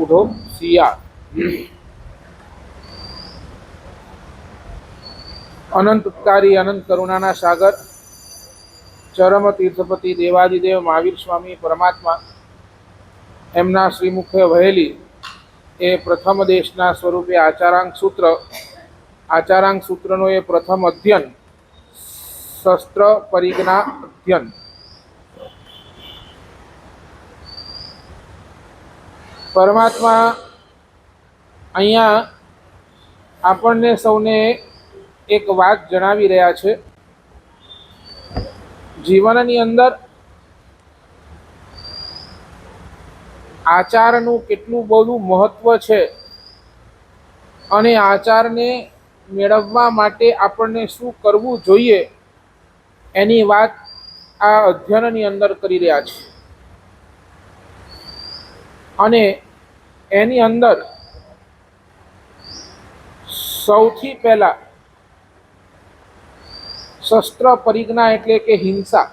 ઉઢો શિયાળ। અનંત ઉપકારી અનંત કરુણાના સાગર ચરમ તીર્થપતિ દેવાદિદેવ મહાવીર સ્વામી પરમાત્મા એમના શ્રીમુખે વહેલી એ પ્રથમ દેશના સ્વરૂપે આચારાંક સૂત્રનો એ પ્રથમ અધ્યયન શસ્ત્ર પરિજ્ઞા અધ્યયન। પરમાત્મા અહીંયા આપણને સૌને એક વાત જણાવી રહ્યા છે। જીવનની અંદર આચારનું કેટલું બધું મહત્વ છે અને આચારને મેળવવા માટે આપણને શું કરવું જોઈએ એની વાત આ અધ્યયનની અંદર કરી રહ્યા છે। અને એની અંદર સૌથી પહેલા શસ્ત્ર પરિજ્ઞા એટલે કે હિંસા।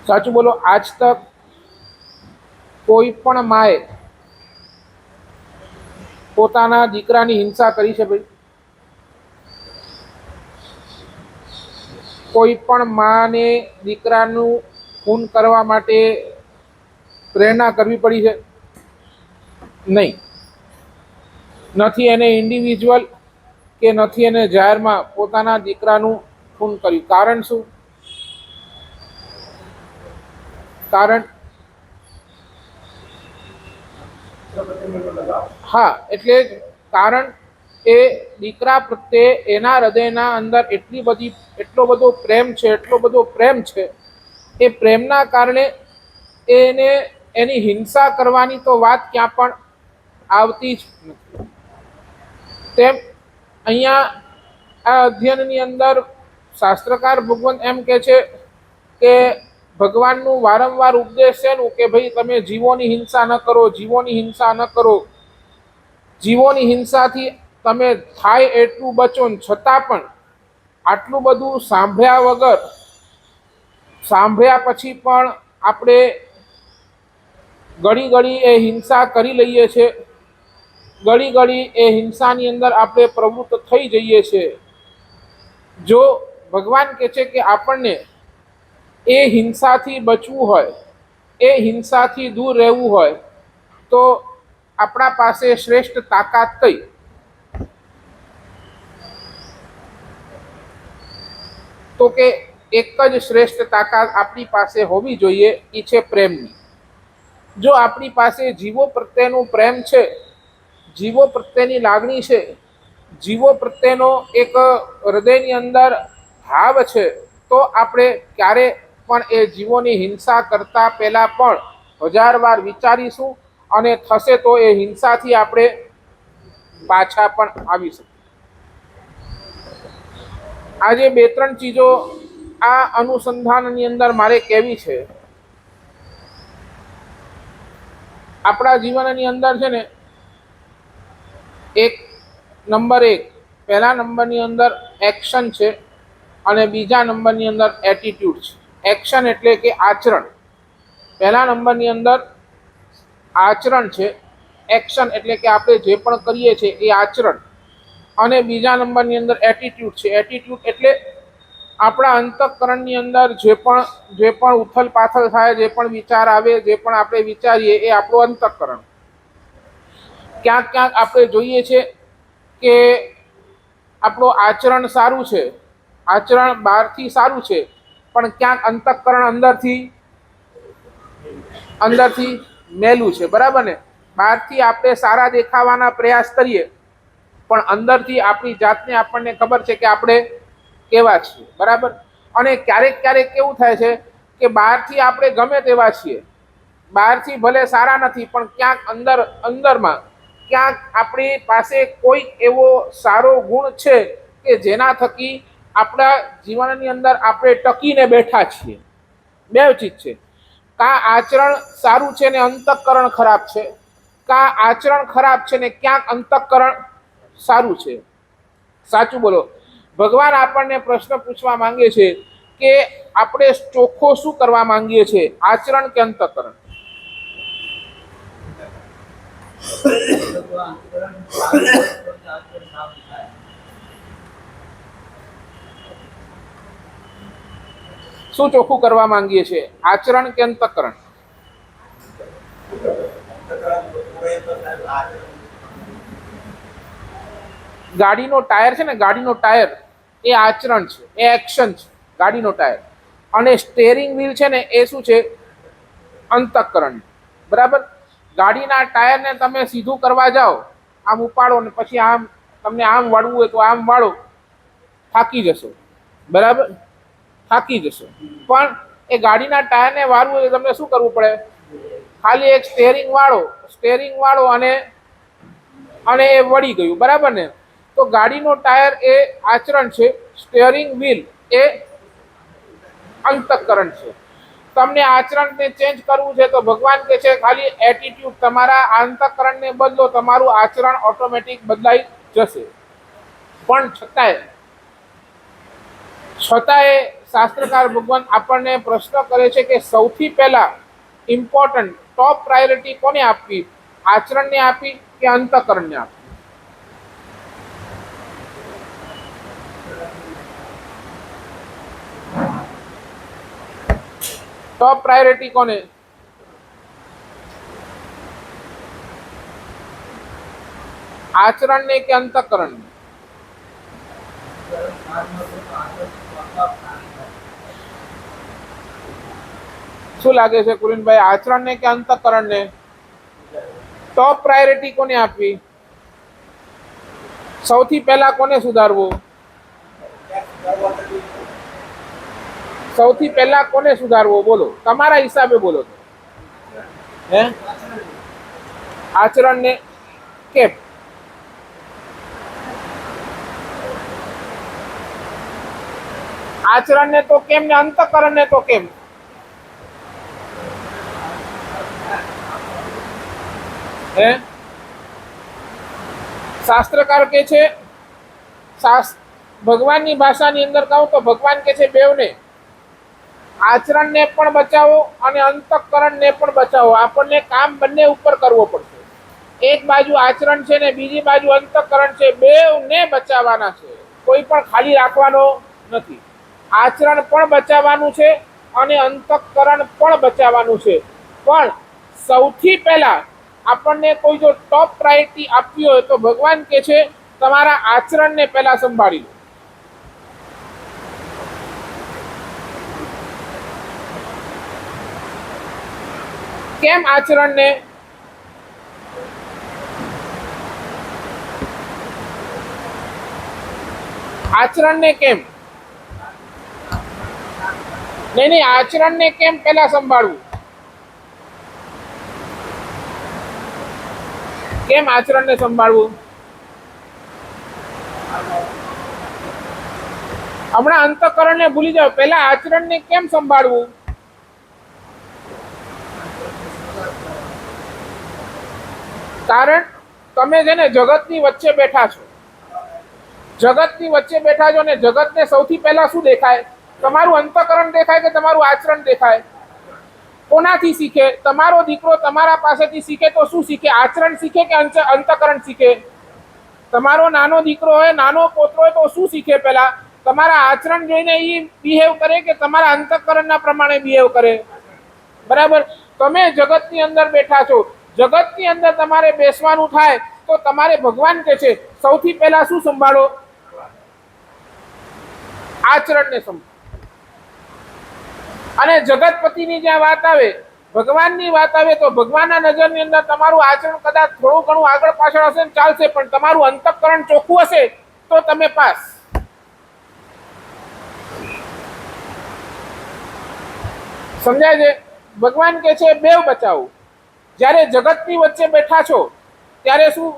સાચું બોલો, આજ તક કોઈ પણ માએ પોતાના દીકરાની હિંસા કરી છે ભાઈ? કોઈ પણ માને દીકરાનું ખૂન કરવા માટે પ્રેરણા કરવી પડી છે? નહીં। નથી એને ઇન્ડિવિજ્યુઅલ કે નથી એને જાહેરમાં પોતાના દીકરાનું ખૂન કર્યું। કારણ શું? કારણ હા, એટલે કારણ એ દીકરા પ્રત્યે એના હૃદયના અંદર એટલો બધો પ્રેમ છે એ પ્રેમના કારણે એને એની હિંસા કરવાની તો વાત ક્યાં પણ આવતી જ નથી। તેમ અહીંયા આ અધ્યયનની અંદર શાસ્ત્રકાર ભગવાન એમ કહે છે કે ભગવાનનું વારંવાર ઉપદેશ છે કે ભાઈ તમે જીવોની હિંસા ન કરો, જીવોની હિંસા ન કરો। જીવોની હિંસાથી તમે થાય એટલું બચો, છતાં પણ આટલું બધું સાંભળ્યા પછી પણ આપણે ઘડી એ હિંસા કરી લઈએ છીએ, ઘડી એ હિંસાની અંદર આપણે પ્રવૃત્ત થઈ જઈએ છીએ। જો ભગવાન કહે છે કે આપણને એ હિંસાથી બચવું હોય, એ હિંસાથી દૂર રહેવું હોય તો આપણા પાસે શ્રેષ્ઠ તાકાત કઈ? તો કે એક જ શ્રેષ્ઠ તાકાત આપણી પાસે હોવી જોઈએ, એ છે પ્રેમની। જો આપણી પાસે જીવો પ્રત્યેનું પ્રેમ છે, જીવો પ્રત્યેની લાગણી છે, જીવો પ્રત્યેનો એક હૃદયની અંદર ભાવ છે, તો આપણે ક્યારે પણ એ જીવોની હિંસા કરતા પહેલા પણ 1000 વાર વિચારીશું અને થશે તો એ હિંસાથી આપણે પાછા પણ આવી શકીએ। આજે 2-3 ચીજો આ અનુસંધાનની અંદર મારે કહેવી છે। આપણા જીવનની અંદર છે ને પહેલા નંબરની અંદર એક્શન છે અને બીજા નંબરની અંદર એટીટ્યુડ છે। એક્શન એટલે કે આચરણ। પહેલા નંબરની અંદર આચરણ છે, એક્શન એટલે કે આપણે જે પણ કરીએ છીએ એ આચરણ, અને બીજા નંબરની અંદર એટીટ્યુડ છે। એટીટ્યુડ એટલે આપણા અંતઃકરણની અંદર જે પણ ઉથલ પાથલ થાય, જે પણ વિચાર આવે, જે પણ આપણે વિચારીએ એ આપણું અંતઃકરણ। ક્યાંક આપણે જોઈએ છે કે આપણું આચરણ સારું છે, આચરણ બહારથી સારું છે, પણ ક્યાંક અંતઃકરણ અંદરથી મેલું છે, બરાબર ને? બહારથી આપણે સારા દેખાવાના પ્રયાસ કરીએ પણ અંદરથી આપણી જાતને આપણને ખબર છે કે આપણે કેવા છીએ, બરાબર? અને ક્યારેક કેવું થાય છે કે બહારથી આપણે ગમે તેવા છીએ, બહારથી ભલે સારા નથી પણ ક્યાંક અંદરમાં ક્યાંક આપણી પાસે કોઈ એવો સારો ગુણ છે કે જેના થકી આપણા જીવનની અંદર આપણે ટકીને બેઠા છીએ। 2 ચીજ છે, કાં આચરણ સારું છે ને અંતઃકરણ ખરાબ છે, કાં આચરણ ખરાબ છે ને ક્યાંક અંતઃકરણ સારું છે। સાચું બોલો। ભગવાન આપણને પ્રશ્ન પૂછવા માંગે છે કે આપણે ચોખ્ખો શું કરવા માંગીએ છીએ, આચરણ કે અંતઃકરણ? શું ચોખ્ખું કરવા માંગીએ છીએ, આચરણ કે અંતઃકરણ? ગાડીનો ટાયર છે ને, ગાડીનો ટાયર એ આચરણ છે, એ એક્શન છે ગાડીનો ટાયર. અને સ્ટેરિંગ વ્હીલ છે ને એ શું છે? અંતઃકરણ. બરાબર. ગાડીના ટાયરને તમે સીધું કરવા જાઓ, આમ ઉપાડો ને પછી આમ તમને આમ વાળવું હોય તો આમ વાળો, થાકી જશો. બરાબર, થાકી જશો. પણ એ ગાડીના ટાયરને વાળવું હોય તમને શું કરવું પડે? ખાલી એક સ્ટેરિંગ વાળો અને એ વળી ગયું. બરાબર ને? તો ગાડીનો ટાયર એ આચરણ છે, સ્ટેરિંગ વ્હીલ એ અંતઃકરણ છે. તમને આચરણને ચેન્જ કરવું છે તો ભગવાન કહે છે ખાલી એટીટ્યુડ, તમારા અંતઃકરણને બદલો, તમારું આચરણ ઓટોમેટિક બદલાઈ જશે. પણ છતાંય શાસ્ત્રકાર ભગવાન આપણને પ્રશ્ન કરે છે કે સૌથી પહેલા ઇમ્પોર્ટન્ટ ટોપ પ્રાયોરિટી કોને આપવી? આચરણને આપી કે અંતઃકરણને આપી? ટોપ પ્રાયોરિટી કોને? આચરણને કે અંતઃકરણને? શું લાગે છે કુલીનભાઈ, આચરણને કે અંતઃકરણને? ટોપ પ્રાયોરિટી કોને આપવી? સૌથી પહેલા કોને સુધારવું? સૌથી પહેલા કોને સુધારવો? બોલો, તમારા હિસાબે બોલો. હે? આચરણને. કેમ? આચરણને તો કેમ ને અંતઃકરણને તો કેમ? હે? શાસ્ત્રકાર કે છે, ભગવાનની ભાષાની અંદર કહું તો ભગવાન કે છે બેવને, આચરણને પણ બચાવો અને અંતઃકરણને પણ બચાવો. આપણને કામ બંને ઉપર કરવો પડશે. એક બાજુ આચરણ છે ને બીજી બાજુ અંતઃકરણ છે, બેવને બચાવવાના છે. કોઈ પણ ખાલી રાખવાનો નથી. આચરણ પણ બચાવવાનું છે અને અંતઃકરણ પણ બચાવવાનું છે. પણ સૌથી પહેલા આપણને કોઈ જો ટોપ પ્રાયોરિટી આપવી હોય તો ભગવાન કે છે તમારા આચરણને પહેલા સંભાળી લો. કેમ આચરણને? આચરણને કેમ? નહીં, આચરણને કેમ પહેલા સંભાળવું? કેમ આચરણને સંભાળવું? હમણાં અંતઃકરણને ભૂલી જાઓ, પહેલા આચરણને કેમ સંભાળવું? કારણ તમે છે ને જગતની વચ્ચે બેઠા છો. જગતની વચ્ચે બેઠા છો ને જગતને સૌથી પહેલા શું દેખાય? તમારું અંતઃકરણ દેખાય કે તમારું આચરણ દેખાય? કોનાથી શીખે? તમારો દીકરો તમારા પાસેથી શીખે તો શું શીખે? આચરણ શીખે કે અંતઃકરણ શીખે? તમારો નાનો દીકરો હોય, નાનો પોત્રો હોય તો શું શીખે? પહેલા તમારા આચરણ જોઈને એ બિહેવ કરે કે તમારા અંતઃકરણના પ્રમાણે બિહેવ કરે? બરાબર. તમે જગતની અંદર બેઠા છો, જગતની અંદર તમારે બેસવાનું થાય તો તમારે ભગવાન કહે છે સૌથી પહેલા શું સંભાળો? આચરણને સંભાળો. અને જગતપતિની જ્યાં વાત આવે, ભગવાનની વાત આવે તો ભગવાનના નજરની અંદર તમારું આચરણ કદાચ થોડું ઘણું આગળ પાછળ હશે ને ચાલશે, પણ તમારું અંતઃકરણ ચોખ્ખું હશે તો તમે પાસ. સમજાય છે? ભગવાન કે છે બેવ બચાવો. જ્યારે જગતની વચ્ચે બેઠા છો ત્યારે શું?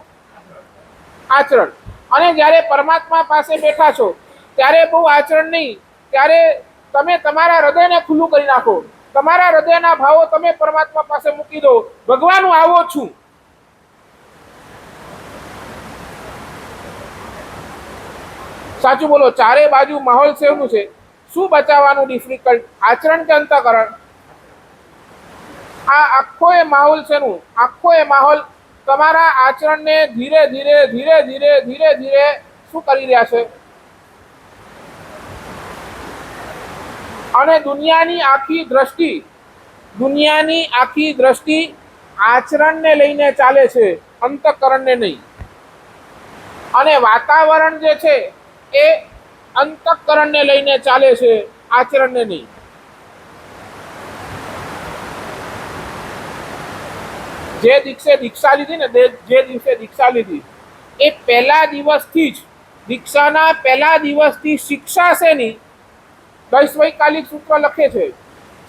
આચરણ. અને જ્યારે પરમાત્મા પાસે બેઠા છો ત્યારે બહુ આચરણ નહીં, ત્યારે તમે તમારા હૃદયને ખુલ્લું કરી નાખો. તમારા હૃદયના ભાવો તમે પરમાત્મા પાસે મૂકી દો. ભગવાન હું આવો છું. સાચું બોલો, ચારે બાજુ માહોલ સેવનું છે. શું બચાવવાનું ડિફિકલ્ટ? આચરણ કે અંતઃકરણ? આ આખો એ માહોલ છે નું, આખો એ માહોલ તમારા આચરણને ધીરે ધીરે ધીરે ધીરે ધીરે ધીરે શું કરી રહ્યા છે? અને દુનિયાની આખી દ્રષ્ટિ આચરણને લઈને ચાલે છે, અંતઃકરણને નહીં. અને વાતાવરણ જે છે એ અંતઃકરણને લઈને ચાલે છે, આચરણને નહીં. જે દિવસે દીક્ષા લીધી ને, જે દિવસે દીક્ષા લીધી એ પહેલા દિવસથી જ, દીક્ષાના પહેલા દિવસથી શિક્ષા શેની? વૈકાલિક સૂત્ર લખે છે,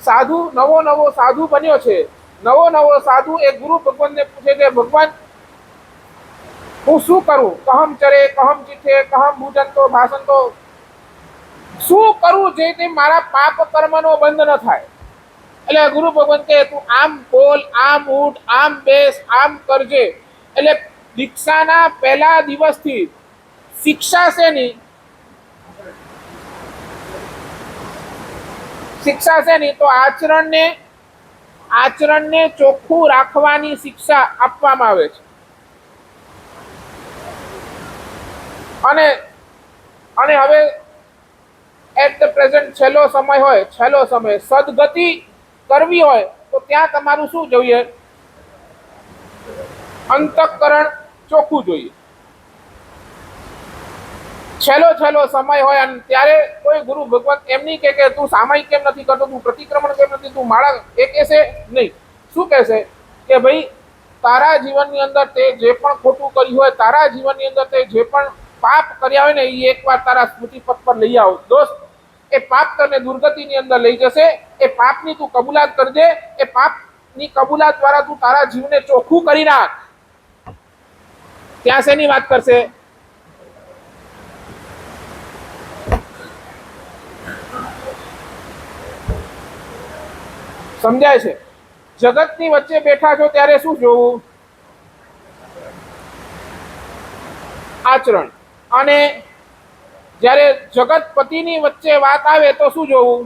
સાધુ નવો સાધુ બન્યો છે. નવો સાધુ એ ગુરુ ભગવાનને પૂછે કે ભગવાન હું શું કરું? કહમ ચરે કહમ ચીઠે કહમ ભૂજંતો ભાષંતો, શું કરું જેથી મારા પાપ કર્મનો બંધ ન થાય? એટલે ગુરુ ભગવાન કહે તું આમ બોલ, આમ ઉઠ, આમ બેસ, આમ કરજે. એટલે દીક્ષાના પહેલા દિવસથી શિક્ષા શેની? શિક્ષા શેની? તો આચરણને ચોખ્ખું રાખવાની શિક્ષા આપવામાં આવે છે. અને હવે એટ ધ પ્રેઝન્ટ છેલ્લો સમય સદગતિ કરવી હોય તો ત્યાં તમારું શું જોઈએ? અંતઃકરણ ચોખ્ખું જોઈએ. છેલ્લો સમય હોય અને ત્યારે કોઈ ગુરુ ભગવાન એમ નહીં કે તું સામાયિક કેમ નથી કરતો, તું પ્રતિક્રમણ કેમ નથી, તું માળા, એ કહેશે નહીં. શું કહેશે કે ભાઈ તારા જીવનની અંદર તે જે પણ ખોટું કર્યું હોય, તારા જીવનની અંદર તે જે પણ પાપ કર્યા હોય ને એ એકવાર તારા સ્મૃતિપથ પર લઈ આવો દોસ્ત. એ પાપ તને દુર્ગતિની અંદર લઈ જશે. એ પાપની તું કબૂલાત કરજે. એ પાપની કબૂલાત દ્વારા તું તારા જીવને ચોખ્ખું કરી નાખ. ત્યાં શેની વાત કરશે? સમજાય છે? જગતની વચ્ચે બેઠા છો ત્યારે શું જોવું? આચરણ. અને જ્યારે જગતપતિની વચ્ચે વાત આવે તો શું જોવું?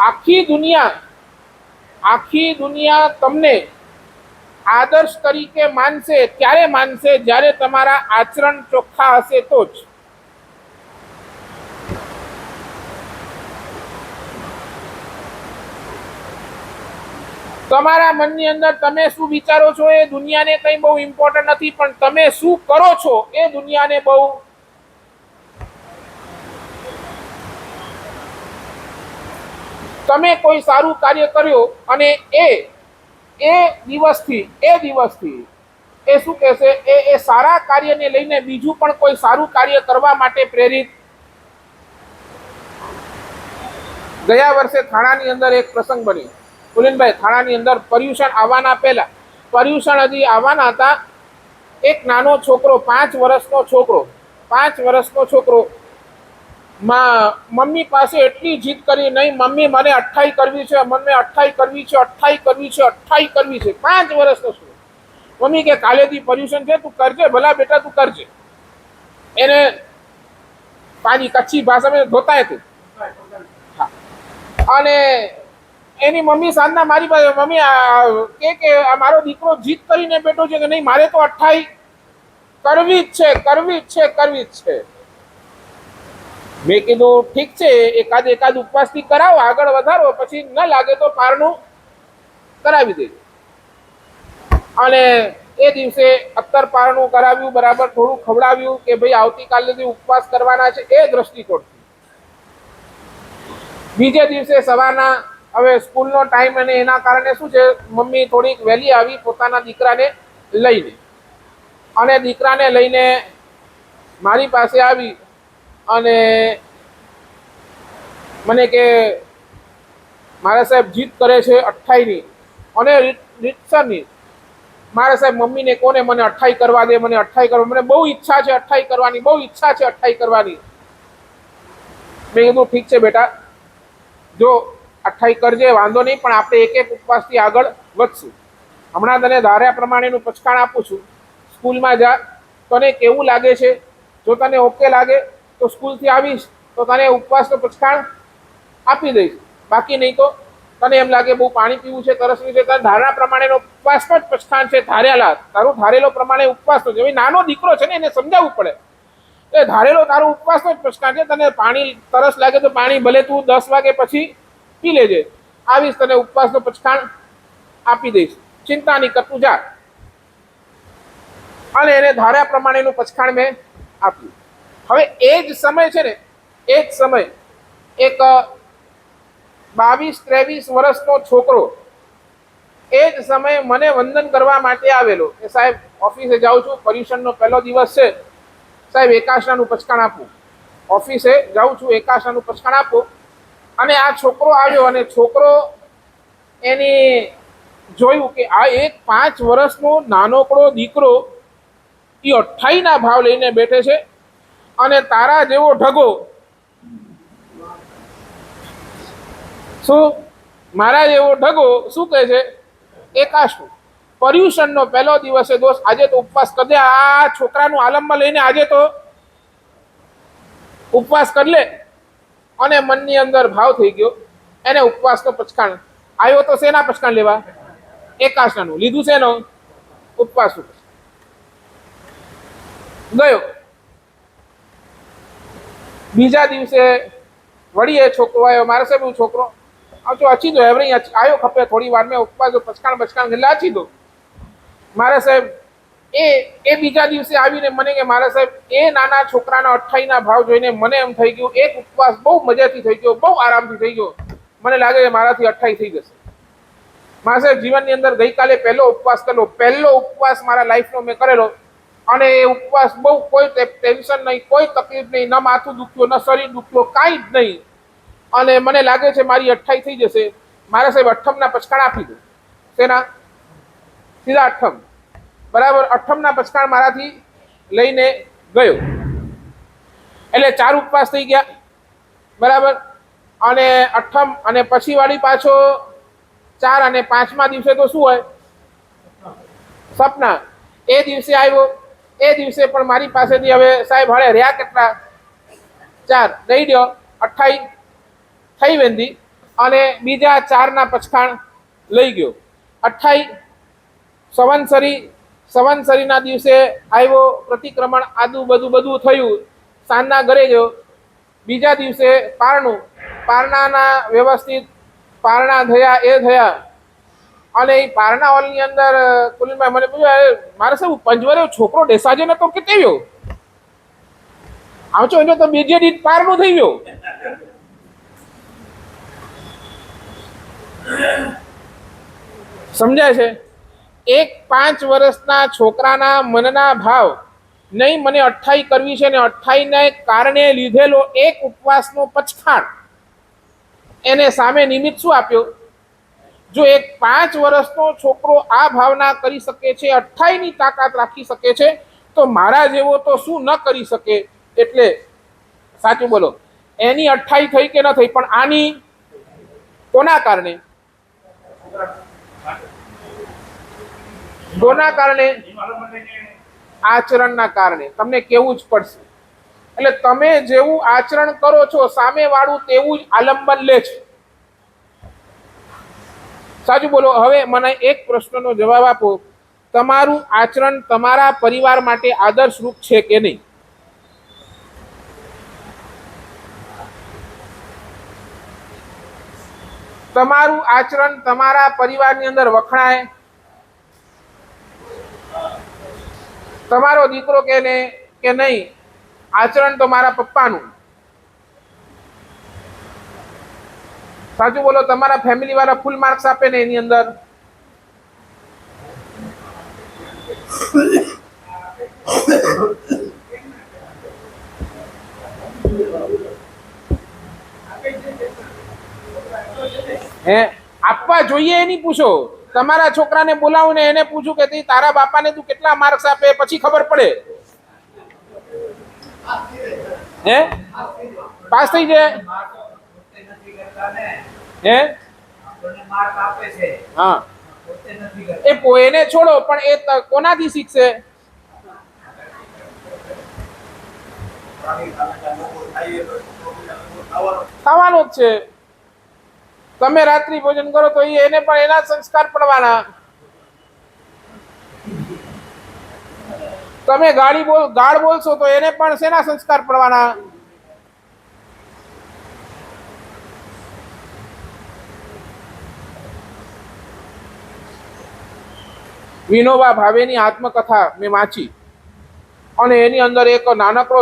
આખી દુનિયા તમને આદર્શ તરીકે માનશે. ક્યારે માનશે? જ્યારે તમારા આચરણ ચોખ્ખા હશે તો જ. તમારા મનની અંદર તમે શું વિચારો છો એ દુનિયાને કંઈ બહુ ઇમ્પોર્ટન્ટ નથી, પણ તમે શું કરો છો એ દુનિયાને બહુ. તમે કોઈ સારું કાર્ય કર્યો અને એ દિવસથી એ શું કહેશે? એ સારા કાર્યને લઈને બીજું પણ કોઈ સારું કાર્ય કરવા માટે પ્રેરિત. ગયા વર્ષે થાણાની અંદર એક પ્રસંગ બન્યો. પુલિનભાઈ, થાણાની અંદર પર્યુષણ આવવાના પહેલા, પર્યુષણ હજી આવવાના હતા, એક નાનો છોકરો, 5 વર્ષનો છોકરો મમ્મી પાસે એટલી જીદ કરી, નહીં મમ્મી મને અઠ્ઠાઈ કરવી છે, મને અઠ્ઠાઈ કરવી છે. 5 વર્ષનો છોકરો. મમ્મી કે કાલેથી પર્યુષણ છે, તું કરજે ભલા બેટા, તું કરજે. એને પાણી કચ્છી ભાષામાં ધોતા હતું. અને એની મમ્મી સાંજના મારી પાસે, મમ્મી કે મારો દીકરો જીદ કરીને બેઠો છે કે નહીં મારે તો અઠ્ઠાઈ કરવી જ છે. મેં કીધું ઠીક છે, એકાદ ઉપવાસથી કરાવો, આગળ વધારો, પછી ન લાગે તો પારણું કરાવી દેજો. અને એ દિવસે અત્તર પારણું કરાવ્યું, બરાબર થોડું ખવડાવ્યું કે ભાઈ આવતીકાલે ઉપવાસ કરવાના છે એ દ્રષ્ટિકોણ. બીજે દિવસે સવારના, હવે સ્કૂલનો ટાઈમ અને એના કારણે શું છે, મમ્મી થોડીક વહેલી આવી પોતાના દીકરાને લઈને. અને દીકરાને લઈને મારી પાસે આવી અને મને કે મારા સાહેબ જીદ કરે છે અઠ્ઠાઈની અને રીતસરની. મારા સાહેબ મમ્મીને કોને મને અઠ્ઠાઈ કરવા દે, મને અઠ્ઠાઈ કરવા, મને બહુ ઈચ્છા છે અઠ્ઠાઈ કરવાની. મેં કીધું ઠીક છે બેટા, જો અઠ્ઠાઈ કરજે, વાંધો નહીં, પણ આપણે એક ઉપવાસથી આગળ વધશું. હમણાં તને ધાર્યા પ્રમાણેનું પચકાણ આપું છું. સ્કૂલમાં જા, તને કેવું લાગે છે? જો તને ઓકે લાગે તો સ્કૂલથી આવીશ તો તને ઉપવાસનો પચકાણ આપી દઈશ, બાકી નહીં તો તને એમ લાગે બહુ પાણી પીવું છે, તરસ છે, તારા ધારણા પ્રમાણેનો ઉપવાસનો જ પચખાણ છે, ધારેલા તારું ધારેલો પ્રમાણે ઉપવાસનો છે. નાનો દીકરો છે ને, એને સમજાવવું પડે એ ધારેલો તારો ઉપવાસનો જ પચખાણ છે. તને પાણી તરસ લાગે તો પાણી ભલે તું 10 વાગે પછી પી લેજે, આવીશ તને ઉપવાસનો પચખાણ આપી દઈશ, ચિંતા નહીં કરતું જા. અને એને ધાર્યા પ્રમાણેનું પચખાણ મેં આપ્યું. હવે એ જ સમય છે ને, એ જ સમય એક 22-23 વર્ષનો છોકરો એ જ સમયે મને વંદન કરવા માટે આવેલો કે સાહેબ ઓફિસે જાઉં છું, પર્યુષણનો પહેલો દિવસ છે, સાહેબ એકાદશાનું પચખાણ આપું. ઓફિસે જાઉં છું, એકાદશાનું પચખાણ આપું. અને આ છોકરો આવ્યો અને છોકરો એની જોયું કે આ એક 5 વર્ષનો નાનકડો દીકરો એ 28ના ભાવ લઈને બેઠે છે અને તારા જેવો ઢગો શું મારા જેવો ઢગો શું કહે છે એકાદશુ. પર્યુષણનો પહેલો દિવસ છે દોસ્ત, આજે તો ઉપવાસ કરી દે. આ છોકરાનું આલમમાં લઈને આજે તો ઉપવાસ કરી લે. અને મનની અંદર ભાવ થઈ ગયો, એને ઉપવાસનો પચખાણ આવ્યો. તો શેના પચખાણ લેવા? એકાદશાનું લીધું. શેનો? ઉપવાસ ગયો. બીજા દિવસે વળી એ છોકરો આવ્યો, મારે સાહેબ હું છોકરો આવતો અચી દો એવરી આવ્યો ખપે થોડી વાર મેં ઉપવાસ પચખાણ એટલે અચી દો. મારા સાહેબ એ બીજા દિવસે આવીને મને કે મારા સાહેબ એ નાના છોકરાના 28ના ભાવ જોઈને મને એમ થઈ ગયું એક ઉપવાસ બહુ મજાથી થઈ ગયો, બહુ આરામથી થઈ ગયો. મને લાગે કે મારાથી 28 થઈ જશે. મારા સાહેબ જીવનની અંદર ગઈકાલે પહેલો ઉપવાસ કરેલો, પહેલો ઉપવાસ મારા લાઈફનો મેં કરેલો. અને એ ઉપવાસ બહુ કોઈ ટેન્શન નહીં, કોઈ તકલીફ નહીં, ન માથું દુખ્યો, ન શરીર દુખ્યો, કાંઈ જ નહીં. અને મને લાગે છે મારી 28 થઈ જશે. મારા સાહેબ અઠમના પચખાણ આપી દો. શેના? સીધા અઠમ. બરાબર, અઠમના પચખાણ મારાથી લઈને ગયો. એટલે 4 ઉપવાસ થઈ ગયા. બરાબર. અને અઠમ અને પછી વાળી પાછો 4 અને 5મા દિવસે તો શું હોય? સપના. એ દિવસે આવ્યો. એ દિવસે પણ મારી પાસેથી હવે સાહેબ હળે રહ્યા કેટલા? 4 દઈ દો, 28 થઈ વેંદી. અને બીજા 4ના પચખાણ લઈ ગયો. 28 સંવત્સરીના દિવસે આવ્યો, પ્રતિક્રમણ આદુ બધું થયું. સાંજના ઘરે ગયો. બીજા દિવસે પારણાના વ્યવસ્થિત પારણા થયા, એ થયા. અને એ પારણા હોલની અંદર કુલીનભાઈ મને પૂછ્યું, મારે શું પંજવરે છોકરો ડેસાજે નતો કે તેવ્યો આવજો એને તો બીજે દી પારનું થઈ ગયો. સમજાય છે? એક 5 વર્ષના છોકરાના મનના ભાવ નહીં, મને 28 કરવી છે ને 28ને કારણે લીધેલો એક ઉપવાસનો પચખાણ એને સામે નિમિત્ત શું આપ્યો? જો એક 5 વર્ષનો છોકરો આ ભાવના કરી શકે છે, 28ની તાકાત રાખી શકે છે, તો મારા જેવો તો શું ન કરી શકે? એટલે સાચું બોલો, એની 28 થઈ કે ન થઈ, પણ આની કોના કારણે? કોના કારણે? આચરણના કારણે. તમને કેવું જ પડશે. એટલે તમે જેવું આચરણ કરો છો, સામે વાળું તેવું જ આલંબન લે છે. સાચું બોલો. હવે મને એક પ્રશ્નનો જવાબ આપો, તમારું આચરણ તમારા પરિવાર માટે આદર્શરૂપ છે કે નહીં? તમારું આચરણ તમારા પરિવારની અંદર વખણાય? તમારો દીકરો કે ને કે નહીં, આચરણ તો મારા પપ્પાનું. સાચું બોલો. તમારા ફેમિલી વાળા ફૂલ માર્ક્સ આપે ને એની અંદર? હે આપવા જોઈએ એની પૂછો. તમારા છોકરાને બોલાવું ને એને પૂછું કે તારા બાપાને તું કેટલા માર્ક્સ આપે, પછી ખબર પડે. હે પાસ થઈ જાય? હે હા, એને છોડો, પણ એ કોનાથી શીખશે? થવાનો જ છે. તમે રાત્રિ ભોજન કરો તો એને પણ એના સંસ્કાર પડવાના. તમે ગાળ બોલશો તો એને પણ શેના સંસ્કાર પડવાના? વિનોબા ભાવેની આત્મકથા મેં વાંચી અને એની અંદર એક નાનકડો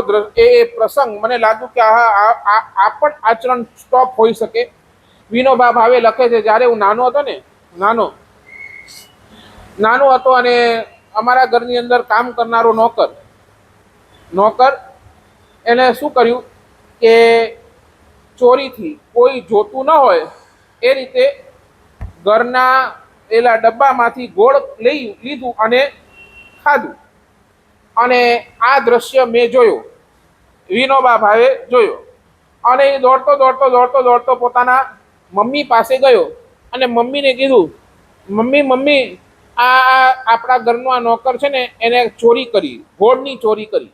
પ્રસંગ મને લાગ્યું કે આ પણ આચરણ સ્ટોપ હોઈ શકે. વિનોબા ભાવે લખે છે, જ્યારે હું નાનો હતો ને, નાનો હતો અને અમારા ઘરની અંદર કામ કરનારો નોકર એને શું કર્યું કે ચોરીથી કોઈ જોતું ન હોય એ રીતે ઘરના પેલા ડબ્બામાંથી ગોળ લીધું અને ખાધું. અને આ દ્રશ્ય મેં જોયું, વિનોબા ભાવે જોયો. અને એ દોડતો પોતાના મમ્મી પાસે ગયો અને મમ્મીને કીધું, મમ્મી આ આપણા ઘરનો આ નોકર છે ને, એને ચોરી કરી, ગોળની ચોરી કરી.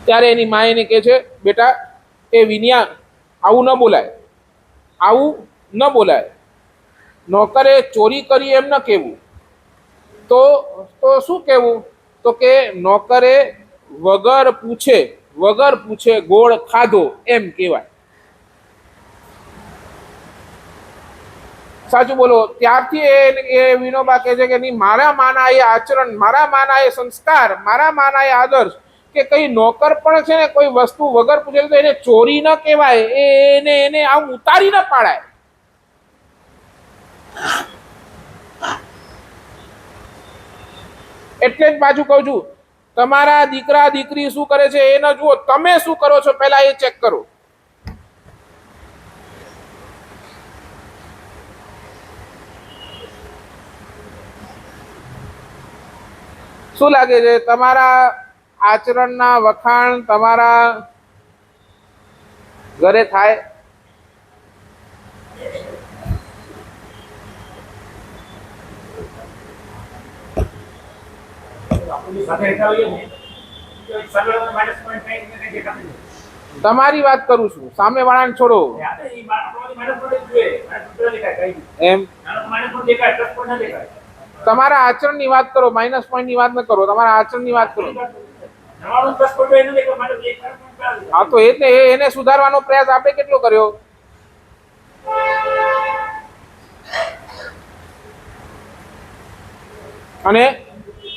ત્યારે એની મા એને કહે છે, બેટા એ વિનિયા, આવું ન બોલાય. નોકરે ચોરી કરી એમ ન કહેવું. તો શું કહેવું? તો કે નોકરે વગર પૂછે ગોળ ખાધો એમ કહેવાય. સાચું બોલો. ત્યારથી એ વિનોબા કહે છે કે નહીં, મારા માના એ આચરણ, મારા માના એ સંસ્કાર, મારા માના એ આદર્શ કે કઈ નોકર પણ છે ને કોઈ વસ્તુ વગર પૂછે તો એને ચોરી ન કહેવાય, એને આમ ઉતારી ન પાડાય. એટલે જ પાછું કહું છું, તમારા દીકરા દીકરી શું કરે છે એ ન જુઓ, તમે શું કરો છો પહેલા એ ચેક કરો. શું લાગે છે, તમારા આચરણના વખાણ તમારા ઘરે થાય? તમારી વાત કરું છું, સામે વાળાને છોડો. એમ તમારા આચરણની વાત કરો, માઇનસ પોઈન્ટ ની વાત ન કરો, તમારા આચરણની વાત કરો. હા તો એટલે એને સુધારવાનો પ્રયાસ આપણે કેટલો કર્યો?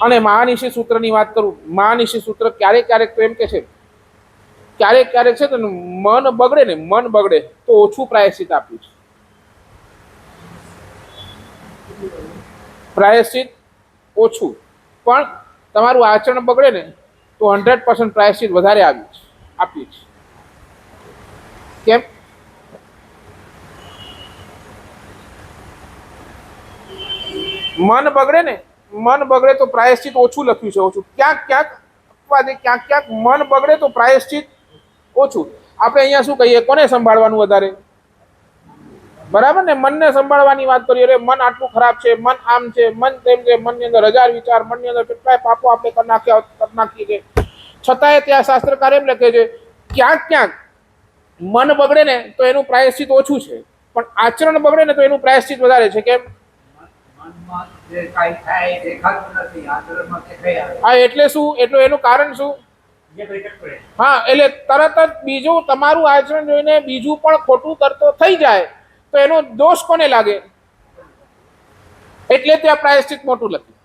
અને મહાનિશી સૂત્રની વાત કરું. મહાનિશી સૂત્ર ક્યારેક તો એમ કે છે, ક્યારેક છે તો મન બગડે તો ઓછું પ્રાયશ્ચિત આપ્યું છે. પ્રાયશ્ચિત ઓછું, પણ તમારું આચરણ બગડે ને તો 100% પ્રાયશ્ચિત વધારે આપ્યું છે. કેમ? મન બગડે તો પ્રાયશ્ચિત ઓછું લખ્યું છે, ઓછું. ક્યાંક મન બગડે તો પ્રાયશ્ચિત ઓછું. આપણે અહીંયા શું કહીએ, કોને સંભાળવાનું વધારે? બરાબર ને? મનને સંભાળવાની વાત કરીએ. અરે મન આટલું ખરાબ છે, મન આમ છે, મન તેમ છે, મનની અંદર 1000 વિચાર, મનની અંદર કેટલાય પાપો આપણે કરી નાખીએ છે. છતાંય ત્યાં શાસ્ત્રકાર એમ લખે છે, ક્યાંક મન બગડે ને તો એનું પ્રાયશ્ચિત ઓછું છે, પણ આચરણ બગડે ને તો એનું પ્રાયશ્ચિત વધારે છે. કેમ? હા એટલે શું? એટલે એનું કારણ શું? હા એટલે તરત જ બીજું તમારું આચરણ જોઈને બીજું પણ ખોટું કરતો થઈ જાય તો એનો દોષ કોને લાગે? એટલે ત્યાં પ્રાયશ્ચિત મોટું લખ્યું.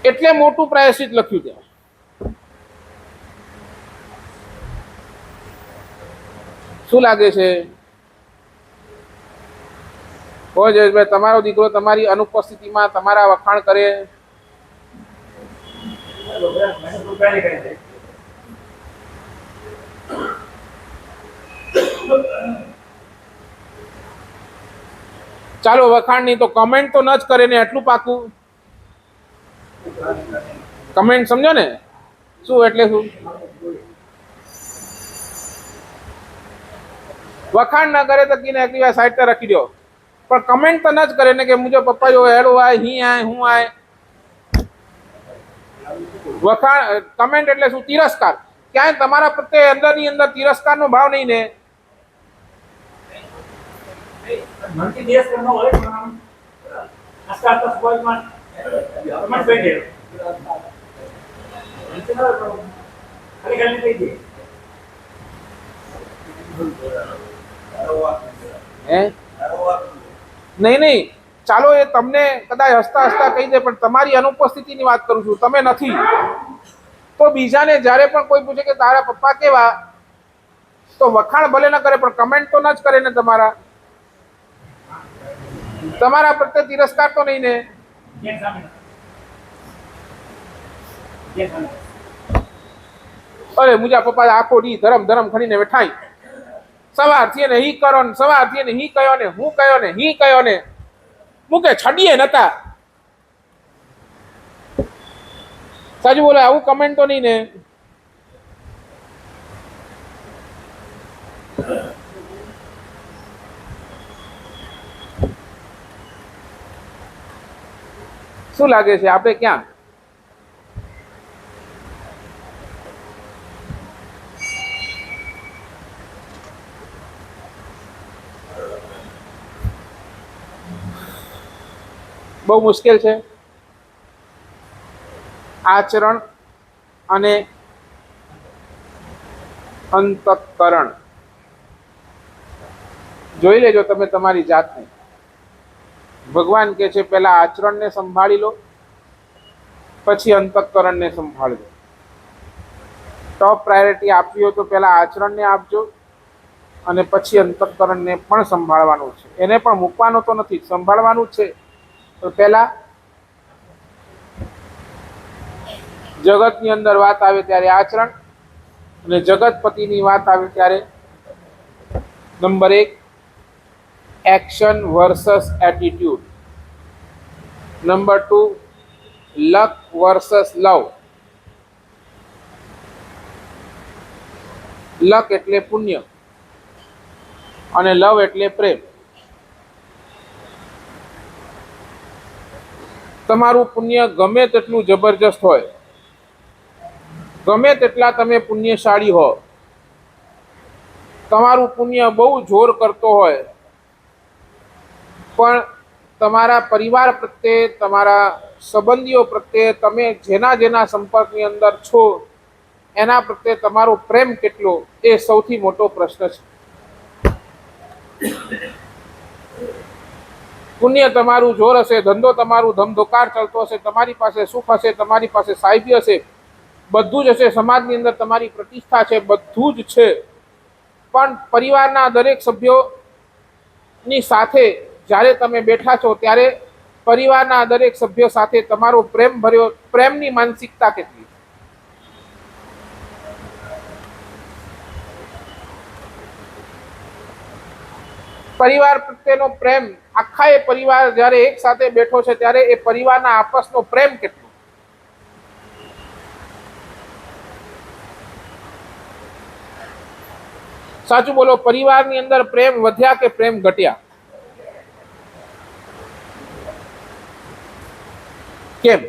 એટલે મોટું પ્રાયશ્ચિત લખ્યું ત્યાં. શું લાગે છે? જયેશભાઈ, તમારો દીકરો તમારી અનુપસ્થિતિમાં તમારા વખાણ કરે? ચાલો વખાણ નહીં તો કમેન્ટ તો ન જ કરે ને, એટલું પાકું. કમેન્ટ સમજો ને શું એટલે શું? વખાણ ના કરે તો કિને એકલી સાઈડ પર રાખી દો, પણ કમેન્ટ તો ન જ કરે ને કે મુझे पप्पा जो हेलो आए ही आए हूँ आए. વખાણ કમેન્ટ એટલે શું? તિરસ્કાર. ક્યાંય તમારા પ્રત્યે અંદરની અંદર તિરસ્કારનો ભાવ નહીં ને? મનથી દેશ કરનો હોય પણ આમ આસ્તા સ્વભાવમાં કમેન્ટ બેઠે ખાલી ખાલી થઈ ગઈ હે નહીં નહીં, ચાલો એ તમને કદાચ હસતા હસતા કહી દે, પણ તમારી અનુપસ્થિતિની વાત કરું છું. તમે નથી તો બીજાને જ્યારે પણ કોઈ પૂછે કે તારા પપ્પા કેવા, તો વખાણ ભલે ન કરે પણ કમેન્ટ તો ન જ કરે ને. તમારા પ્રત્યે તિરસ્કાર તો નહીં ને? કેમ સામે કેમ સામે અરે મુજા પપ્પા આખો દી ધરમ ધરમ ખણીને બેઠાઈ, સવારથી ને હી કરો ને સવારથી ને હી કયો ને હું કયો ને હી કયો ને મૂકે છડીએ નતા. સાજુ બોલે, આવું કમેન્ટ તો નહીં ને? શું લાગે છે આપણે ક્યાં? બહુ મુશ્કેલ છે. આચરણ અને અંતઃકરણ જોઈ લેજો તમે તમારી જાતને. ભગવાન કહે છે પહેલા આચરણને સંભાળી લો, પછી અંતઃકરણને સંભાળજો. ટોપ પ્રાયોરિટી આપવી હોય તો પહેલા આચરણને આપજો અને પછી અંતઃકરણને પણ સંભાળવાનું છે. એને પણ મૂકવાનો તો નથી, સંભાળવાનું છે. તો પહેલા જગતની અંદર વાત આવે ત્યારે આચરણ, અને જગતપતિની વાત આવે ત્યારે number 1 action versus attitude. Number 2 લક વર્સસ લવ. લક એટલે પુણ્ય અને લવ એટલે પ્રેમ. તમારું પુણ્ય ગમે તેટલું જબરજસ્ત હોય, ગમે તેટલા તમે પુણ્યશાળી હો, તમારું પુણ્ય બહુ જોર કરતો હોય, પણ તમારા પરિવાર પ્રત્યે, તમારા સંબંધીઓ પ્રત્યે, તમે જેના જેના સંપર્કની અંદર છો એના પ્રત્યે તમારો પ્રેમ કેટલો, એ સૌથી મોટો પ્રશ્ન છે. પુણ્ય તમારું જોર હશે, ધંધો તમારું ધમધોકાર ચાલતો હશે, તમારી પાસે સુખ હશે, તમારી પાસે સાહેબી હશે, બધું જ હશે, સમાજની અંદર તમારી પ્રતિષ્ઠા છે, બધું જ છે, પણ પરિવારના દરેક સભ્યોની સાથે જ્યારે તમે બેઠા છો ત્યારે પરિવારના દરેક સભ્યો સાથે તમારો પ્રેમ ભર્યો, પ્રેમની માનસિકતા કેટલી? પરિવાર પ્રત્યેનો પ્રેમ, આખા એ પરિવાર જ્યારે એક સાથે બેઠો છે ત્યારે એ પરિવારના આપસનો પ્રેમ કેટલો? સાચું બોલો, પરિવારની અંદર પ્રેમ વધ્યા કે પ્રેમ ઘટ્યા? કેમ?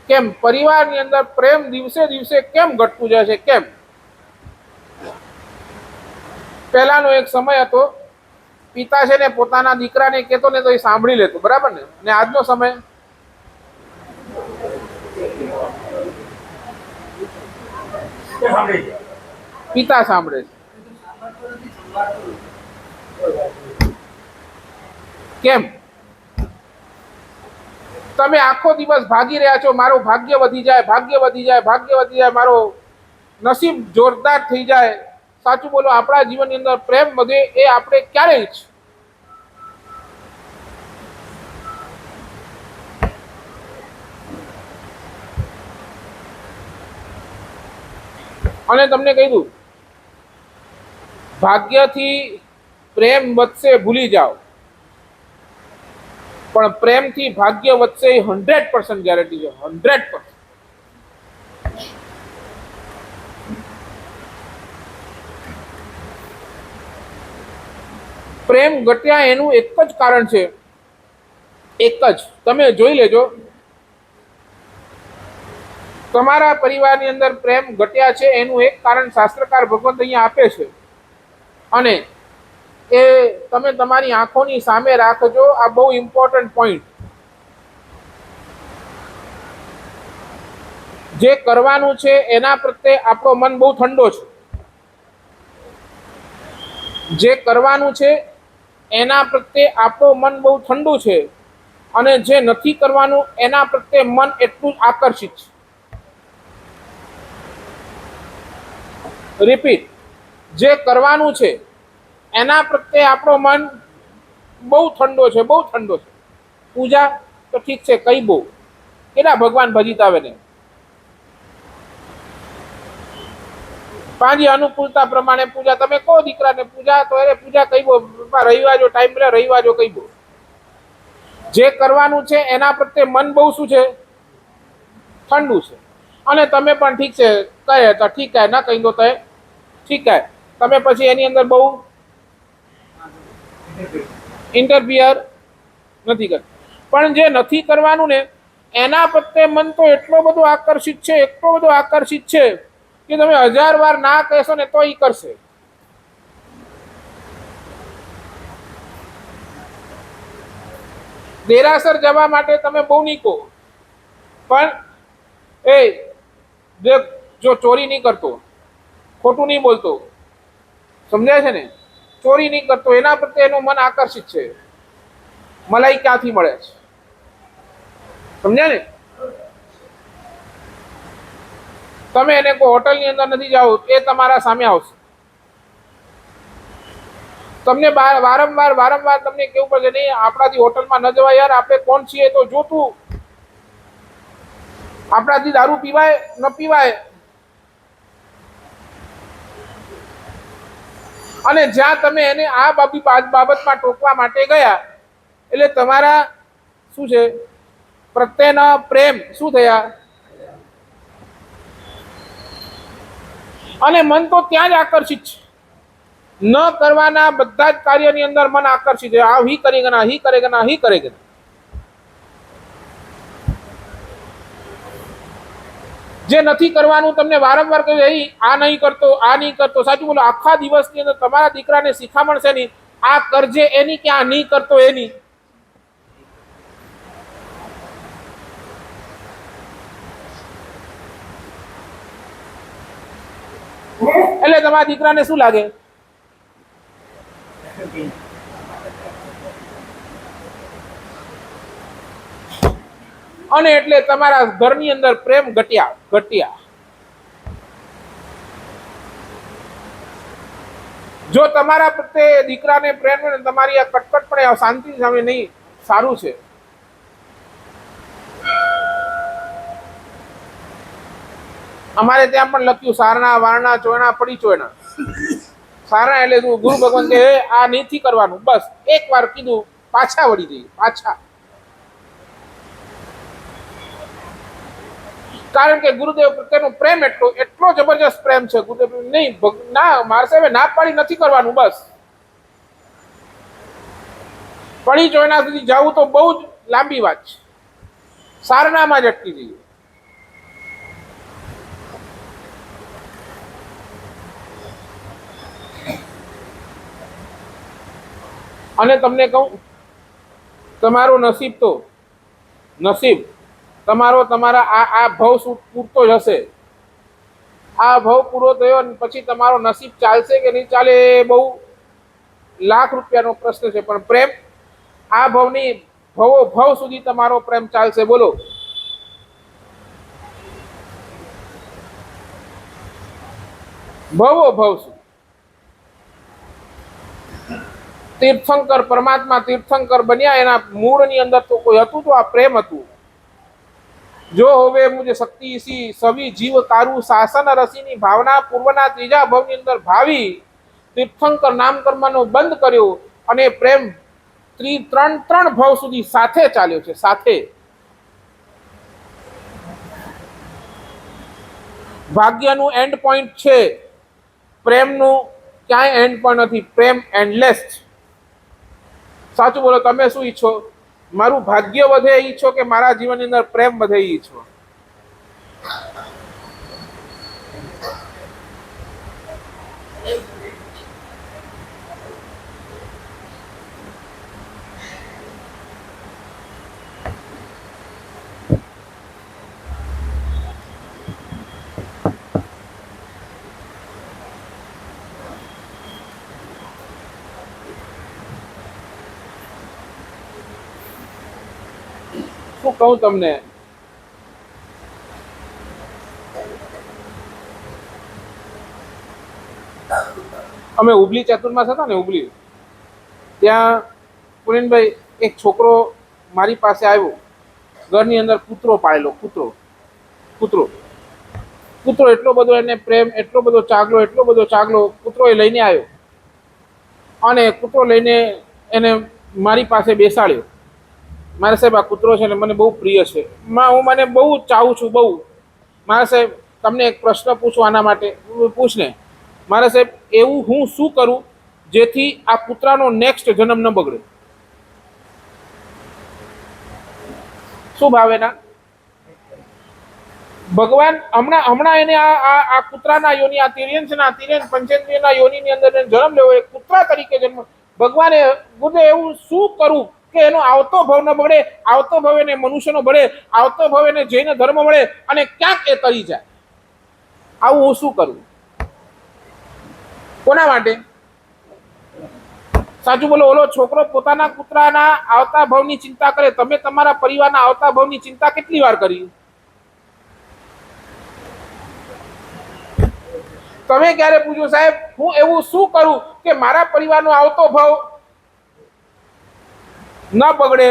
કેમ પરિવારની અંદર પ્રેમ દિવસે દિવસે કેમ ઘટતું જાય છે? કેમ? પહેલાનો એક સમય હતો, પિતા છે ને પોતાના દીકરાને કહેતો ને તો એ સાંભળી લેતો, બરાબર ને? અને આજનો સમય પિતા સાંભળે છે. કેમ? તમે આખો દિવસ ભાગી રહ્યા છો, મારું ભાગ્ય વધી જાય, ભાગ્ય વધી જાય, ભાગ્ય વધી જાય, મારો નસીબ જોરદાર થઈ જાય. સાચું બોલો, આપણા જીવનની અંદર પ્રેમ વધે એ આપણે ક્યારે ઈચ્છીએ? અને તમને કહી દઉં, ભાગ્યથી પ્રેમ વધશે ભૂલી જાઓ, પણ પ્રેમથી ભાગ્ય વધશે એ 100% ગેરંટી છે. 100%. પ્રેમ ઘટ્યા એનું એક જ કારણ છે, એક જ. તમે જોઈ લેજો, તમારા પરિવારની અંદર પ્રેમ ઘટ્યા છે એનું એક કારણ શાસ્ત્રકાર ભગવંત અહીંયા આપે છે, અને એ તમે તમારી આંખોની સામે રાખજો. આ બહુ ઇમ્પોર્ટન્ટ પોઈન્ટ. જે કરવાનું છે એના પ્રત્યે આપણો મન બહુ ઠંડો છે. જે કરવાનું છે એના પ્રત્યે આપણું મન બહુ ઠંડુ છે, અને જે નથી કરવાનું એના પ્રત્યે મન એટલું જ આકર્ષિત છે. રિપીટ, જે કરવાનું છે એના પ્રત્યે આપણો મન બહુ ઠંડો છે, બહુ ઠંડો છે. પૂજા તો ઠીક છે, કઈ બહુ કેટલા ભગવાન ભજીતા આવે ને, પાંજી અનુકૂળતા પ્રમાણે પૂજા. તમે કહો દીકરાને પૂજા, તો અરે પૂજા કઈ બહુ, રવિવાર જો ટાઈમ મળે રવિવાર જો કઈ બહુ. જે કરવાનું છે એના પ્રત્યે મન બહુ શું છે, ઠંડુ છે. અને તમે પણ ઠીક છે કહે તો ઠીક હે, ના કહી દો તો ઠીક હે. તમે પછી એની અંદર બહુ ઇન્ટરફિયર નથી કરતા. પણ જે નથી કરવાનું ને એના પ્રત્યે મન તો એટલો બધો આકર્ષિત છે, એટલો બધો આકર્ષિત છે કે તમે 1000 વાર ના કહેશો ને તો ઈ કરશે. દેરાસર જવા માટે તમે બહુ નહીં કહો, પણ જો ચોરી નહીં કરતો, ખોટું નહીં બોલતો, સમજાય છે ને, ચોરી નહીં કરતો, એના પ્રત્યે એનું મન આકર્ષિત છે. મલાઈ ક્યાંથી મળે છે, સમજ્યા ને? તમે એને કોઈ હોટલની અંદર નથી જાઓ, એ તમારા સામે આવશે. તમને વારંવાર તમને કેવું પડશે, નહીં આપણાથી હોટલમાં ન જવાય યાર, આપણે કોણ છીએ તો જોતું, આપણાથી દારૂ પીવાય ન પીવાય. અને જ્યાં તમે એને આ બાબતમાં ટોકવા માટે ગયા, એટલે તમારા શું છે, પ્રત્યેના પ્રેમ શું થયા, અને મન તો ત્યાં જ આકર્ષિત છે. ન કરવાના બધા જ કાર્યની અંદર મન આકર્ષિત છે. આ હી કરેગા ના, હી કરેગા ના, હી કરેગા. જે નથી કરવાનું તમને વારંવાર કહ્યું, આ નહીં કરતો, આ નહીં કરતો. સાચું બોલો, આખા દિવસની અંદર તમારા દીકરાને શીખામણ છે નહીં, આ કરજે એની કે આ નહીં કરતો એની. એટલે તમારા દીકરાને શું લાગે, અને એટલે તમારા ઘરની અંદર પ્રેમ ઘટ્યા. જો તમારા પ્રત્યે દીકરાને પ્રેમ ને તમારી આ કટકટ પણ શાંતિ સામે નહીં, સારું છે. અમારે ત્યાં પણ લખ્યું, સારણા વારણા ચોયણા પડી ચોયણા. સારણા એટલે શું, ગુરુ ભગવાન કે આ નથી કરવાનું, બસ એક વાર કીધું પાછા વળી જઈએ, પાછા. કારણ કે ગુરુદેવ પ્રત્યેનો પ્રેમ એટલો જબરજસ્ત પ્રેમ છે. ગુરુદેવ નહીં ના, મારા સાહેબે ના પાડી નથી કરવાનું, બસ. પડી ચોયના સુધી જવું તો બહુ જ લાંબી વાત છે. સારનામાં જ અટકી જઈએ. અને તમને કહું, તમારો નસીબ તમારા આ ભવ પૂરતો જ હશે. આ ભવ પૂરો થયો અને પછી તમારો નસીબ ચાલશે કે નહીં ચાલે એ બહુ લાખ રૂપિયાનો પ્રશ્ન છે. પણ પ્રેમ આ ભવ સુધી તમારો પ્રેમ ચાલશે. બોલો, ભવ સુધી. તીર્થંકર પરમાત્મા તીર્થંકર બન્યા, એના મૂળની અંદર તો કોઈ હતું, તો આ પ્રેમ હતું. જો હવે મુજે શક્તિ સી સવી જીવ તારું શાસન રસીની ભાવના પૂર્વના ત્રીજા ભવની અંદર ભાવી તીર્થંકર નામ કર્મનો બંધ કર્યો, અને પ્રેમ ત્રણ ભવ સુધી સાથે ચાલ્યો છે. સાથે ભાગ્યનું એન્ડ પોઈન્ટ છે, પ્રેમનું ક્યાંય એન્ડ પણ નથી. પ્રેમ એન્ડલેસ છે. સાચું બોલો, તમે શું ઈચ્છો? મારું ભાગ્ય વધે એ ઈચ્છો કે મારા જીવનની અંદર પ્રેમ વધે એ ઈચ્છો? શું કહું તમને? અમે ઉબલી ચતુર્માસ હતા ને, ઉબલી, ત્યાં પુરીનભાઈ એક છોકરો મારી પાસે આવ્યો, ઘરની અંદર કૂતરો પાળેલો, કૂતરો કૂતરો કૂતરો એટલો બધો એને પ્રેમ, એટલો બધો ચાગલો કૂતરો એ લઈને આવ્યો અને કૂતરો લઈને એને મારી પાસે બેસાડ્યો. મારા સાહેબ, આ કૂતરો છે ને મને બહુ પ્રિય છે, હું મને બહુ ચાહું છું, બહુ. મારા સાહેબ, તમને એક પ્રશ્ન પૂછું આના માટે, પૂછ ને. મારા સાહેબ, એવું હું શું કરું જેથી આ કૂતરાનો નેક્સ્ટ જન્મ ન બગડે? શું ભાવેના? ભગવાન હમણાં એને આ કૂતરાના યોની, આ તિર્યન પંચેન્દ્રિયના યોનીની અંદર જન્મ લેવો, એક કૂતરા તરીકે જન્મ. ભગવાને ગુરુદેવ એવું શું કરું કે એનો આવતો ભવ ન બગડે, આવતો ભવ એને મનુષ્યનો બળે, આવતો ભવ એને જૈન ધર્મ મળે અને ક્યાંક એ તરી જાય? આવું હું શું કરું? કોના માટે? સાચું બોલો, ઓલો છોકરો પોતાના કૂતરાના આવતા ભવની ચિંતા કરે, તમે તમારા પરિવારના આવતા ભવની ચિંતા કેટલી વાર કરી? તમે ક્યારે પૂછ્યું સાહેબ હું એવું શું કરું કે મારા પરિવારનો આવતો ભાવ ન બગડે?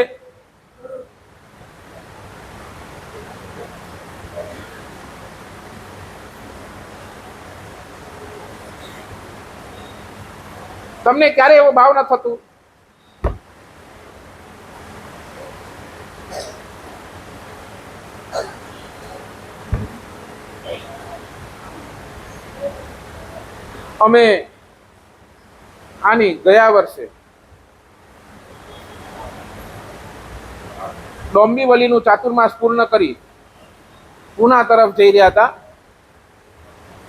તમને ક્યારે એવો ભાવ ન થતું? અમે આની ગયા વર્ષે ડોંબીવલીનું ચાતુર્માસ પૂર્ણ કરી પૂના તરફ જઈ રહ્યા હતા.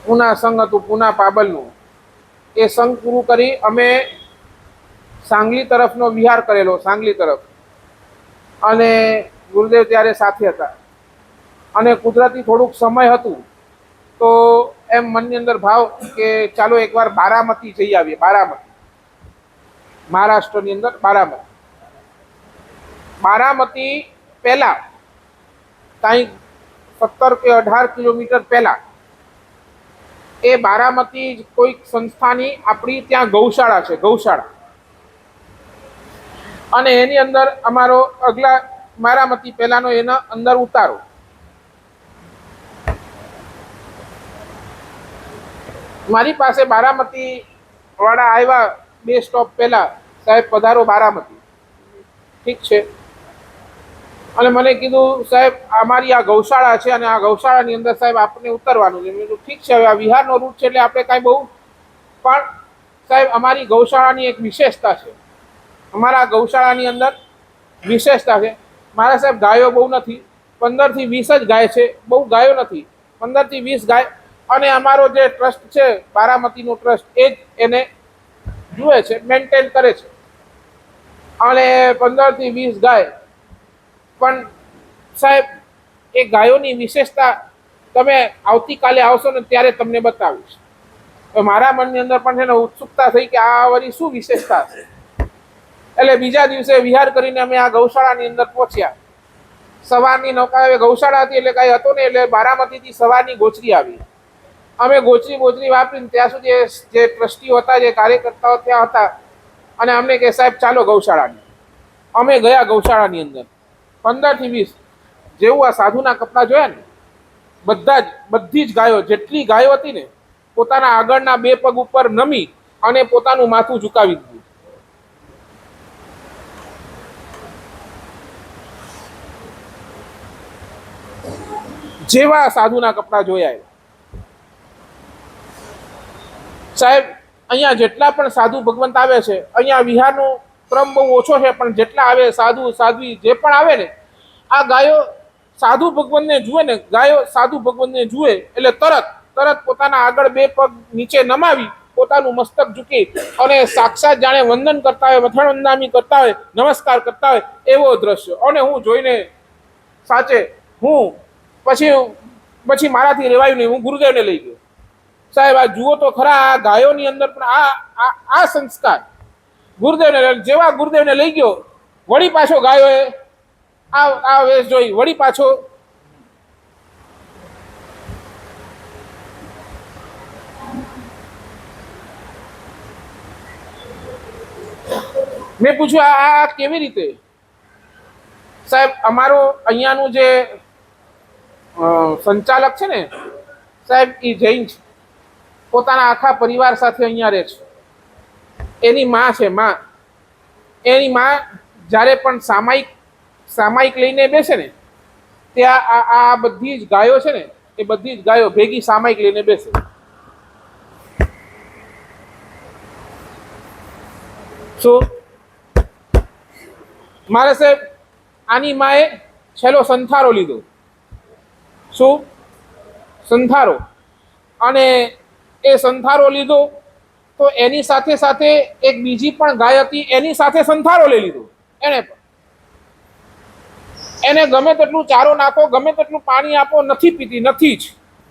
પૂના સંઘ હતું, પૂના પાબલનું. એ સંઘ પૂરું કરી અમે સાંગલી તરફનો વિહાર કરેલો, સાંગલી તરફ. અને ગુરુદેવ ત્યારે સાથે હતા અને કુદરતી થોડુંક સમય હતું તો એમ મનની અંદર ભાવ કે ચાલો એકવાર બારામતી જઈ આવીએ. બારામતી, મહારાષ્ટ્રની અંદર બારામતી. બારામતી પહેલા કંઈક 17 કે 18 કિલોમીટર પહેલા એ બારામતી કોઈક સંસ્થાની આપણી ત્યાં ગૌશાળા છે, ગૌશાળા. અને એની અંદર અમારો અગલા બારામતી પહેલાનો એના અંદર ઉતારો. મારી પાસે બારામતી વાળા આવ્યા 2 સ્ટોપ પહેલા, સાહેબ પધારો બારામતી. ઠીક છે. અને મને કીધું સાહેબ અમારી આ ગૌશાળા છે અને આ ગૌશાળાની અંદર સાહેબ આપણે ઉતરવાનું છે. મેં કીધું ઠીક છે, હવે આ વિહારનો રૂટ છે એટલે આપણે કાંઈ બહુ, પણ સાહેબ અમારી ગૌશાળાની એક વિશેષતા છે. અમારા ગૌશાળાની અંદર વિશેષતા છે, મારા સાહેબ ગાયો બહુ નથી, 15 થી 20 જ ગાય છે, બહુ ગાયો નથી, 15 થી 20 ગાય. અને અમારો જે ટ્રસ્ટ છે બારામતીનો ટ્રસ્ટ, એ જ એને જુએ છે, મેન્ટેન કરે છે. અને 15 થી 20 ગાય. પણ સાહેબ એ ગાયોની વિશેષતા તમે આવતીકાલે આવશો ને ત્યારે તમને બતાવીશ. મારા મનની અંદર પણ છે ને ઉત્સુકતા થઈ કે આ વળી શું વિશેષતા છે. એટલે બીજા દિવસે વિહાર કરીને અમે આ ગૌશાળાની અંદર પહોંચ્યા. સવારની નૌકા, ગૌશાળા હતી એટલે કાંઈ હતો ને, એટલે બારામતીથી સવારની ગોચરી આવી. અમે ગોચરી વાપરીને ત્યાં સુધી જે ટ્રસ્ટીઓ હતા, જે કાર્યકર્તાઓ ત્યાં હતા, અને અમને કે સાહેબ ચાલો ગૌશાળાની. અમે ગયા ગૌશાળાની અંદર. 15 થી 20 જેવું આ સાધુના કપડાં જોયા ને, બધી જ ગાયો, જેટલી ગાયો હતી ને, પોતાના આગળના 2 પગ ઉપર નમી અને પોતાનું માથું ઝુકાવી દીધું. જેવા સાધુના કપડાં જોયા. સાહેબ અહીંયા જેટલા પણ સાધુ ભગવંત આવે છે, અહીંયા વિહારનું ક્રમ બહુ ઓછો છે, પણ જેટલા આવે સાધુ સાધ્વી જે પણ આવે ને, આ ગાયો સાધુ ભગવાનને જુએ ને, ગાયો સાધુ ભગવાનને જુએ એટલે તરત પોતાના આગળ બે પગ નીચે નમાવી પોતાનું મસ્તક ઝૂકી અને સાક્ષાત જાણે વંદન કરતા હોય, મથાણ વંદામી કરતા હોય, નમસ્કાર કરતા હોય એવો દ્રશ્ય. અને હું જોઈને સાચે હું પછી મારાથી રેવાયું નહીં, હું ગુરુદેવને લઈ ગયો. સાહેબ આ જુઓ તો ખરા, આ ગાયોની અંદર પણ આ સંસ્કાર ગુરુદેવને, જેવા ગુરુદેવને લઈ ગયો વળી પાછો ગાયોએ આ વેશ જોઈ, વળી પાછો મેં પૂછ્યું આ કેવી રીતે? સાહેબ અમારો અહીંયાનું જે સંચાલક છે ને સાહેબ, એ જૈન છે, પોતાના આખા પરિવાર સાથે અહીંયા રહે છે. એની માં છે, એની માં જ્યારે પણ સામાયિક લઈને બેસે ને, ત્યાં આ બધી જ ગાયો છે ને, એ બધી જ ગાયો ભેગી સામાયિક લઈને બેસે. શું મારે સાહેબ આની માએ છેલ્લો સંથારો લીધો. શું સંથારો? અને એ સંથારો લીધો તો એની સાથે સાથે એક બીજી પણ ગાય હતી, એની સાથે સંથારો લઈ લીધો. એને ગમે તેટલું ચારો નાખો, ગમે તેટલું પાણી આપો, નથી પીતી, નથી જ,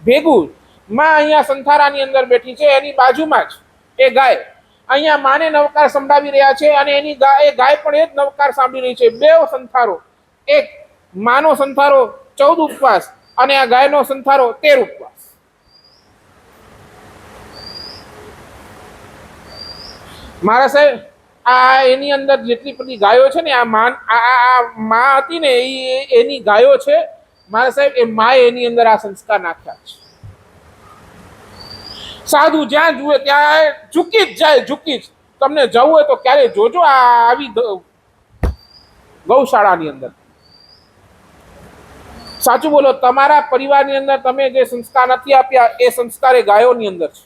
ભેગું. માં અહીંયા સંથારાની અંદર બેઠી છે, એની બાજુમાં જ એ ગાય અહીંયા માને નવકાર સંભળાવી રહ્યા છે, અને એની ગાય પણ એ જ નવકાર સાંભળી રહી છે. બે સંથારો, એક માનો સંથારો 14 ઉપવાસ અને આ ગાયનો સંથારો 13 ઉપવાસ. મારા સાહેબ આ એની અંદર જેટલી બધી ગાયો છે ને, આ માં હતી ને, એની ગાયો છે મારા સાહેબ. એ માએ એની અંદર આ સંસ્કાર નાખ્યા છે. સાધુ જ્યાં જુએ ત્યાં ઝૂકી જ જાય, ઝૂકી જ. તમને જવું હોય તો ક્યારે જોજો આ આવી ગૌશાળાની અંદર. સાચું બોલો, તમારા પરિવારની અંદર તમે જે સંસ્કાર નથી આપ્યા એ સંસ્કાર એ ગાયોની અંદર છે.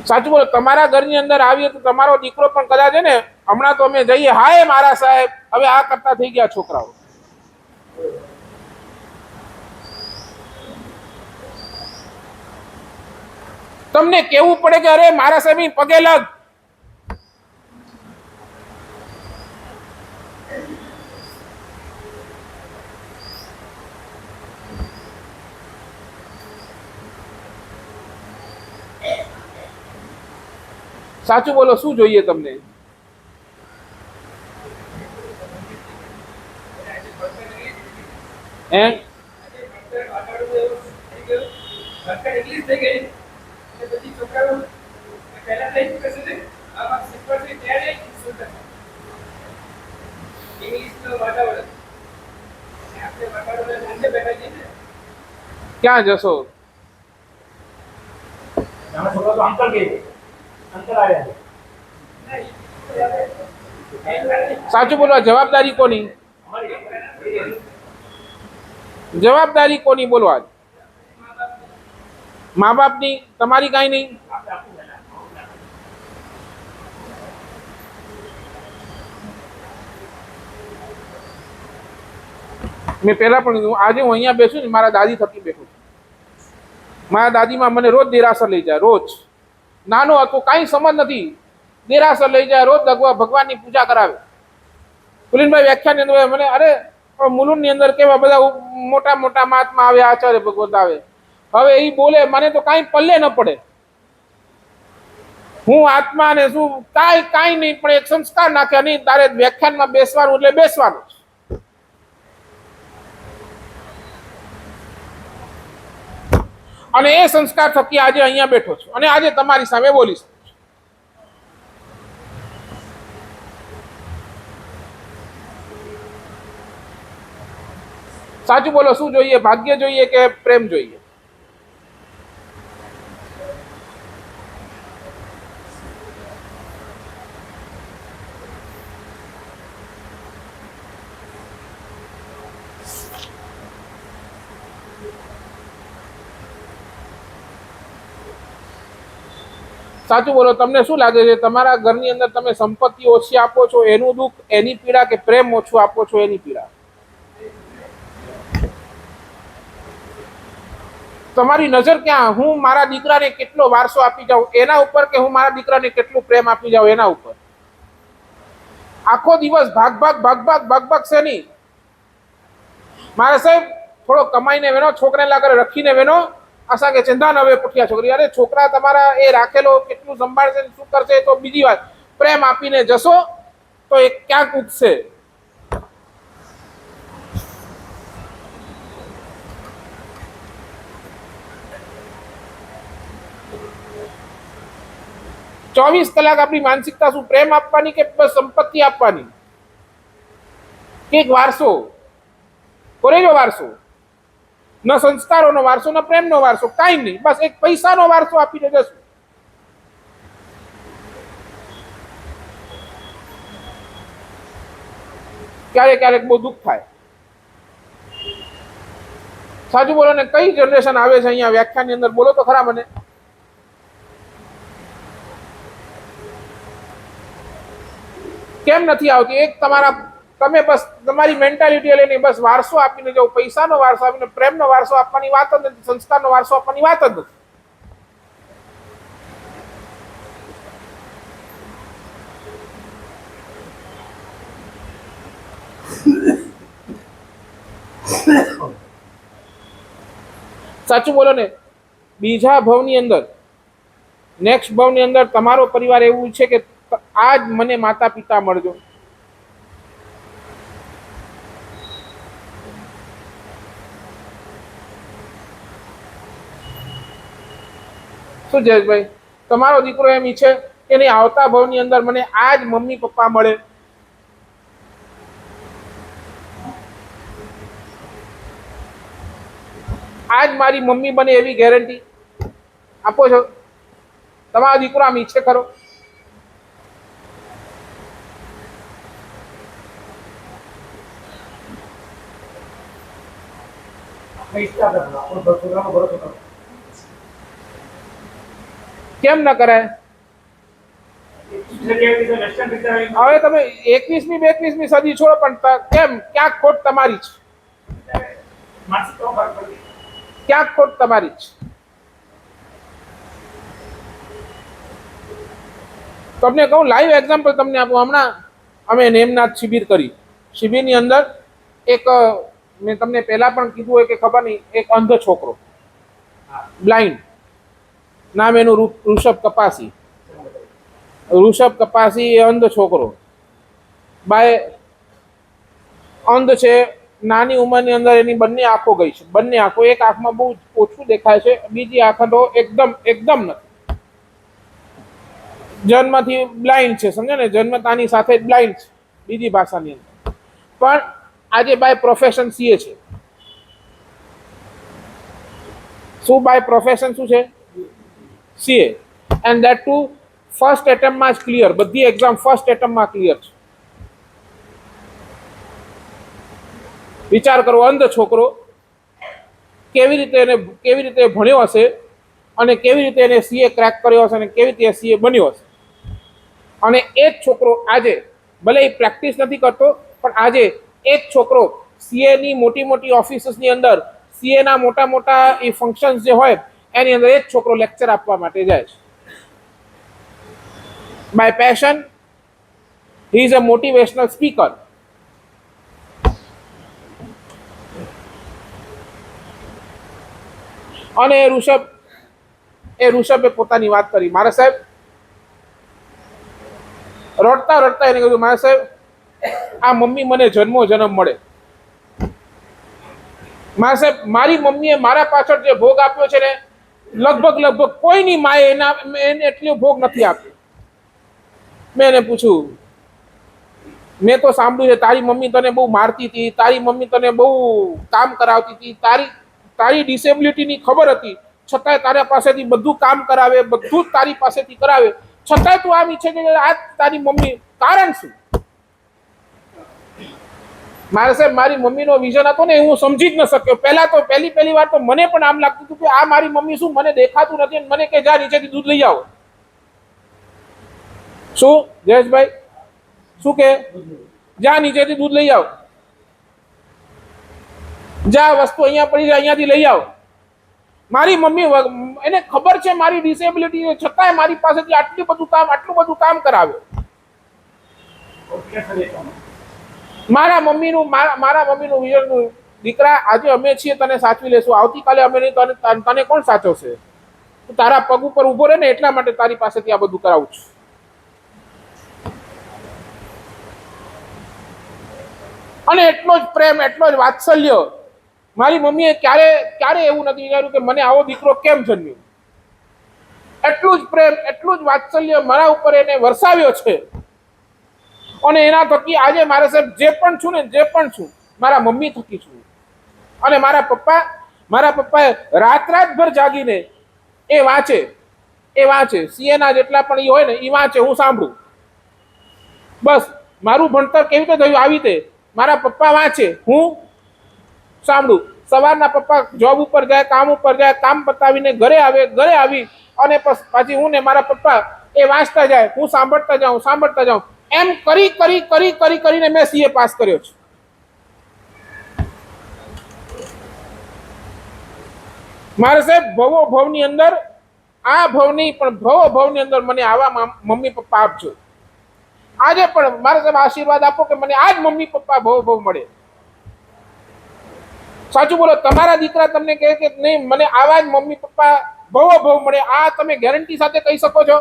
સાચું બોલો, તમારા ઘરની અંદર આવીએ તો તમારો દીકરો પણ કદાચ છે ને, હમણાં તો અમે જઈએ, હાય મારા સાહેબ, હવે આ કરતા થઈ ગયા છોકરાઓ. તમને કેવું પડે કે અરે મારા સાહેબ પગે લગ. સાચું બોલો, શું જોઈએ તમને? હે ક્યાં જશો? છોકરા તો અંકલ કે અંકલ આવ્યા. સાચું બોલવા જવાબદારી કોની? જવાબદારી કોની બોલવા? મા બાપની? તમારી કાંઈ નહીં. મેં પહેલા પણ આજે હું અહીંયા બેસું ને, મારા દાદી થકી બેઠું. મારા દાદીમાં મને રોજ દેરાસર લઈ જાય, રોજ. નાનો હતો, કાંઈ સમજ નથી, દેરાસર લઈ જાય, રોજ ભગવાનની પૂજા કરાવે. પુલિનભાઈ વ્યાખ્યાનની અંદર મને, અરે મુલુંડની અંદર કેવા બધા મોટા મોટા મહાત્મા આવે, આચાર્ય ભગવત આવે. હવે એ બોલે, મને તો કાંઈ પલ્લે ન પડે. હું આત્મા ને શું કાંઈ નહીં, પણ એક સંસ્કાર નાખ્યા નહીં, તારે વ્યાખ્યાનમાં બેસવાનું એટલે બેસવાનું. અને એ સંસ્કાર થકી આજે અહીંયા બેઠો છું અને આજે તમારી સામે બોલીશ. સાચું બોલો, શું જોઈએ? ભાગ્ય જોઈએ કે પ્રેમ જોઈએ? સાચું બોલો, તમને શું લાગે છે તમારા ઘરની અંદર તમે સંપત્તિ ઓછી આપો છો એનું દુઃખ એની પીડા, કે પ્રેમ ઓછું આપો છો એની પીડા? તમારી નજર ક્યાં? હું મારા દીકરાને કેટલો વારસો આપી જાઉં એના ઉપર, કે હું મારા દીકરાને કેટલું પ્રેમ આપી જાઉં એના ઉપર? આખો દિવસ ભાગ ભાગ છે નહીં. મારે સાહેબ થોડો કમાઈને વેનો, છોકરાને લાગે રખીને વેનો, આશા કે ચિંતા ન હવે પુઠિયા છોકરી. અરે છોકરા તમારા એ રાખેલો કેટલું સંભાળશે, શું કરશે તો બીજી વાત. પ્રેમ આપીને જશો તો એ ક્યાંક ઉગશે. ચોવીસ કલાક આપણી માનસિકતા શું? પ્રેમ આપવાની કે બસ સંપત્તિ આપવાની, કે એક વારસો? કોરેજો વારસો? ન સંસ્કારોનો વારસો, ન પ્રેમનો વારસો, કાંઈ નહીં. બસ એક પૈસાનો વારસો આપીને જશું. ક્યારેક ક્યારેક બહુ દુઃખ થાય. સાચું બોલો ને, કઈ જનરેશન આવે છે અહીંયા વ્યાખ્યાનની અંદર? બોલો તો ખરા મને. કેમ નથી આવતી? એક તમે બસ તમારી મેન્ટાલિટી લઈને બસ વારસો આપીને જાઓ, પૈસાનો વારસો આપીને, પ્રેમનો વારસો આપવાની વાત જ નથી, સંસ્કારનો વારસો આપવાની વાત જ નથી. સાચું બોલો ને, બીજા ભવની અંદર, નેક્સ્ટ ભવની અંદર તમારો પરિવાર એવું છે કે આજ મને માતા પિતા મળજો. શું જયેશભાઈ, તમારો દીકરો એમ ઈચ્છે કે નહીં આવતા ભવની અંદર મને આજ મમ્મી પપ્પા મળે? આજ મારી મમ્મી બને એવી ગેરંટી આપો છો? તમારો દીકરો આમ ઈચ્છે ખરો? કેમ ન કરાય? હવે તમે 21મી સદી છોડો, પણ કેમ? ક્યાંક ખોટ તમારી છે, ક્યાંક ખોટ તમારી છે. તમને કહું, લાઈવ એક્ઝામ્પલ તમને આપું. હમણાં અમે નેમનાથ શિબિર કરી. શિબિરની અંદર એક, મેં તમને પહેલા પણ કીધું હોય કે ખબર નહીં, એક અંધ છોકરો, બ્લાઇન્ડ, નામ એનું ઋષભ કપાસી. ઋષભ કપાસી એ અંધ છોકરો, બાય અંધ છે. નાની ઉંમરની અંદર એની બંને આંખો ગઈ છે. બંને આંખો, એક આંખમાં બહુ ઓછું દેખાય છે, બીજી આંખ તો એકદમ નથી. જન્મથી બ્લાઇન્ડ છે, સમજો ને, જન્મતાની સાથે જ બ્લાઇન્ડ છે બીજી ભાષાની અંદર. પણ આજે બાય પ્રોફેશન સીએ છે. શું બાય પ્રોફેશન શું છે? CA. And that too first એટેમ્પમાં જ ક્લિયર. બધી એક્ઝામ ફર્સ્ટ એટેમ્પમાં ક્લિયર છે. વિચાર કરો, અંધ છોકરો કેવી રીતે ભણ્યો હશે, અને કેવી રીતે એને સીએ ક્રેક કર્યો હશે, અને કેવી રીતે સીએ બન્યો હશે. અને એ જ છોકરો આજે, ભલે એ પ્રેક્ટિસ નથી કરતો, પણ આજે એ જ છોકરો સીએની મોટી ઓફિસીસની અંદર, સીએના મોટા એ ફંક્શન્સ જે હોય એની અંદર એ જ છોકરો લેક્ચર આપવા માટે જાય છે. By passion he is a motivational speaker. અને એ ઋષભે પોતાની વાત કરી. મારા સાહેબ રડતા એને કહ્યું, મારા સાહેબ આ મમ્મી મને જન્મ મળે. મારા સાહેબ, મારી મમ્મીએ મારા પાછળ જે ભોગ આપ્યો છે ને, લગભગ કોઈની માએ એને એટલો ભોગ નથી આપ્યો. મેં એને પૂછ્યું, મેં તો સાંભળ્યું છે તારી મમ્મી તને બહુ મારતી હતી, તારી મમ્મી તને બહુ કામ કરાવતી હતી, તારી ડિસેબિલિટીની ખબર હતી, છતાંય તારા પાસેથી બધું કામ કરાવે, બધું જ તારી પાસેથી કરાવે, છતાંય તું આમ ઈચ્છે કે આ તારી મમ્મી, કારણ શું? મારે સાહેબ, મારી મમ્મીનો વિઝન હતો ને, હું સમજી જ ન શક્યો. પહેલી વાર તો મને પણ આમ લાગતું હતું કે આ મારી મમ્મી શું, મને દેખાતું નથી, મને કે જા નીચેથી દૂધ લઈ આવો. શું જયેશભાઈ શું કે જા નીચેથી દૂધ લઈ આવ, જા વસ્તુ અહીંયા પડી છે અહીંયાથી લઈ આવ. મારી મમ્મી એને ખબર છે મારી ડિસેબિલિટી છે, છતાંય મારી પાસેથી આટલું બધું કામ કરાવે. મારા મમ્મીનું વિજયનું દીકરા આજે અમે છીએ તને સાચવી લેશું, આવતીકાલે અમે નહીં તને કોણ સાચવશે? તું તારા પગ ઉપર ઉભો રહે ને એટલા માટે તારી પાસેથી આ બધું કરાવું છું. અને એટલો જ પ્રેમ, એટલો જ વાત્સલ્ય મારી મમ્મીએ ક્યારે એવું નથી વિચાર્યું કે મને આવો દીકરો કેમ જન્મ્યો. એટલું જ પ્રેમ, એટલું જ વાત્સલ્ય મારા ઉપર એને વરસાવ્યો છે. અને એના થકી આજે મારે સાહેબ જે પણ છું મારા મમ્મી થકી છું. અને મારા પપ્પાએ રાતભર જાગીને એ વાંચે સીએના જેટલા પણ એ હોય ને એ વાંચે, હું સાંભળું. બસ મારું ભણતર કેવી રીતે થયું આવી રીતે મારા પપ્પા વાંચે, હું સાંભળું. સવારના પપ્પા જોબ ઉપર જાય, કામ ઉપર જાય, કામ પતાવીને ઘરે આવી અને પાછી હું ને મારા પપ્પા એ વાંચતા જાય, હું સાંભળતા જાઉં. એમ કરીને મેં સીએ પાસ કર્યો છે. મારે સાહેબ ભવની અંદર આ ભવ નહીં પણ ભવની અંદર મને આવા મમ્મી પપ્પા આપજો. આજે પણ મારે સાહેબ આશીર્વાદ આપો કે મને આજ મમ્મી પપ્પા ભવ મળે. સાચું બોલો, તમારા દીકરા તમને કહે કે નહીં મને આવા જ મમ્મી પપ્પા ભવ મળે, આ તમે ગેરંટી સાથે કહી શકો છો?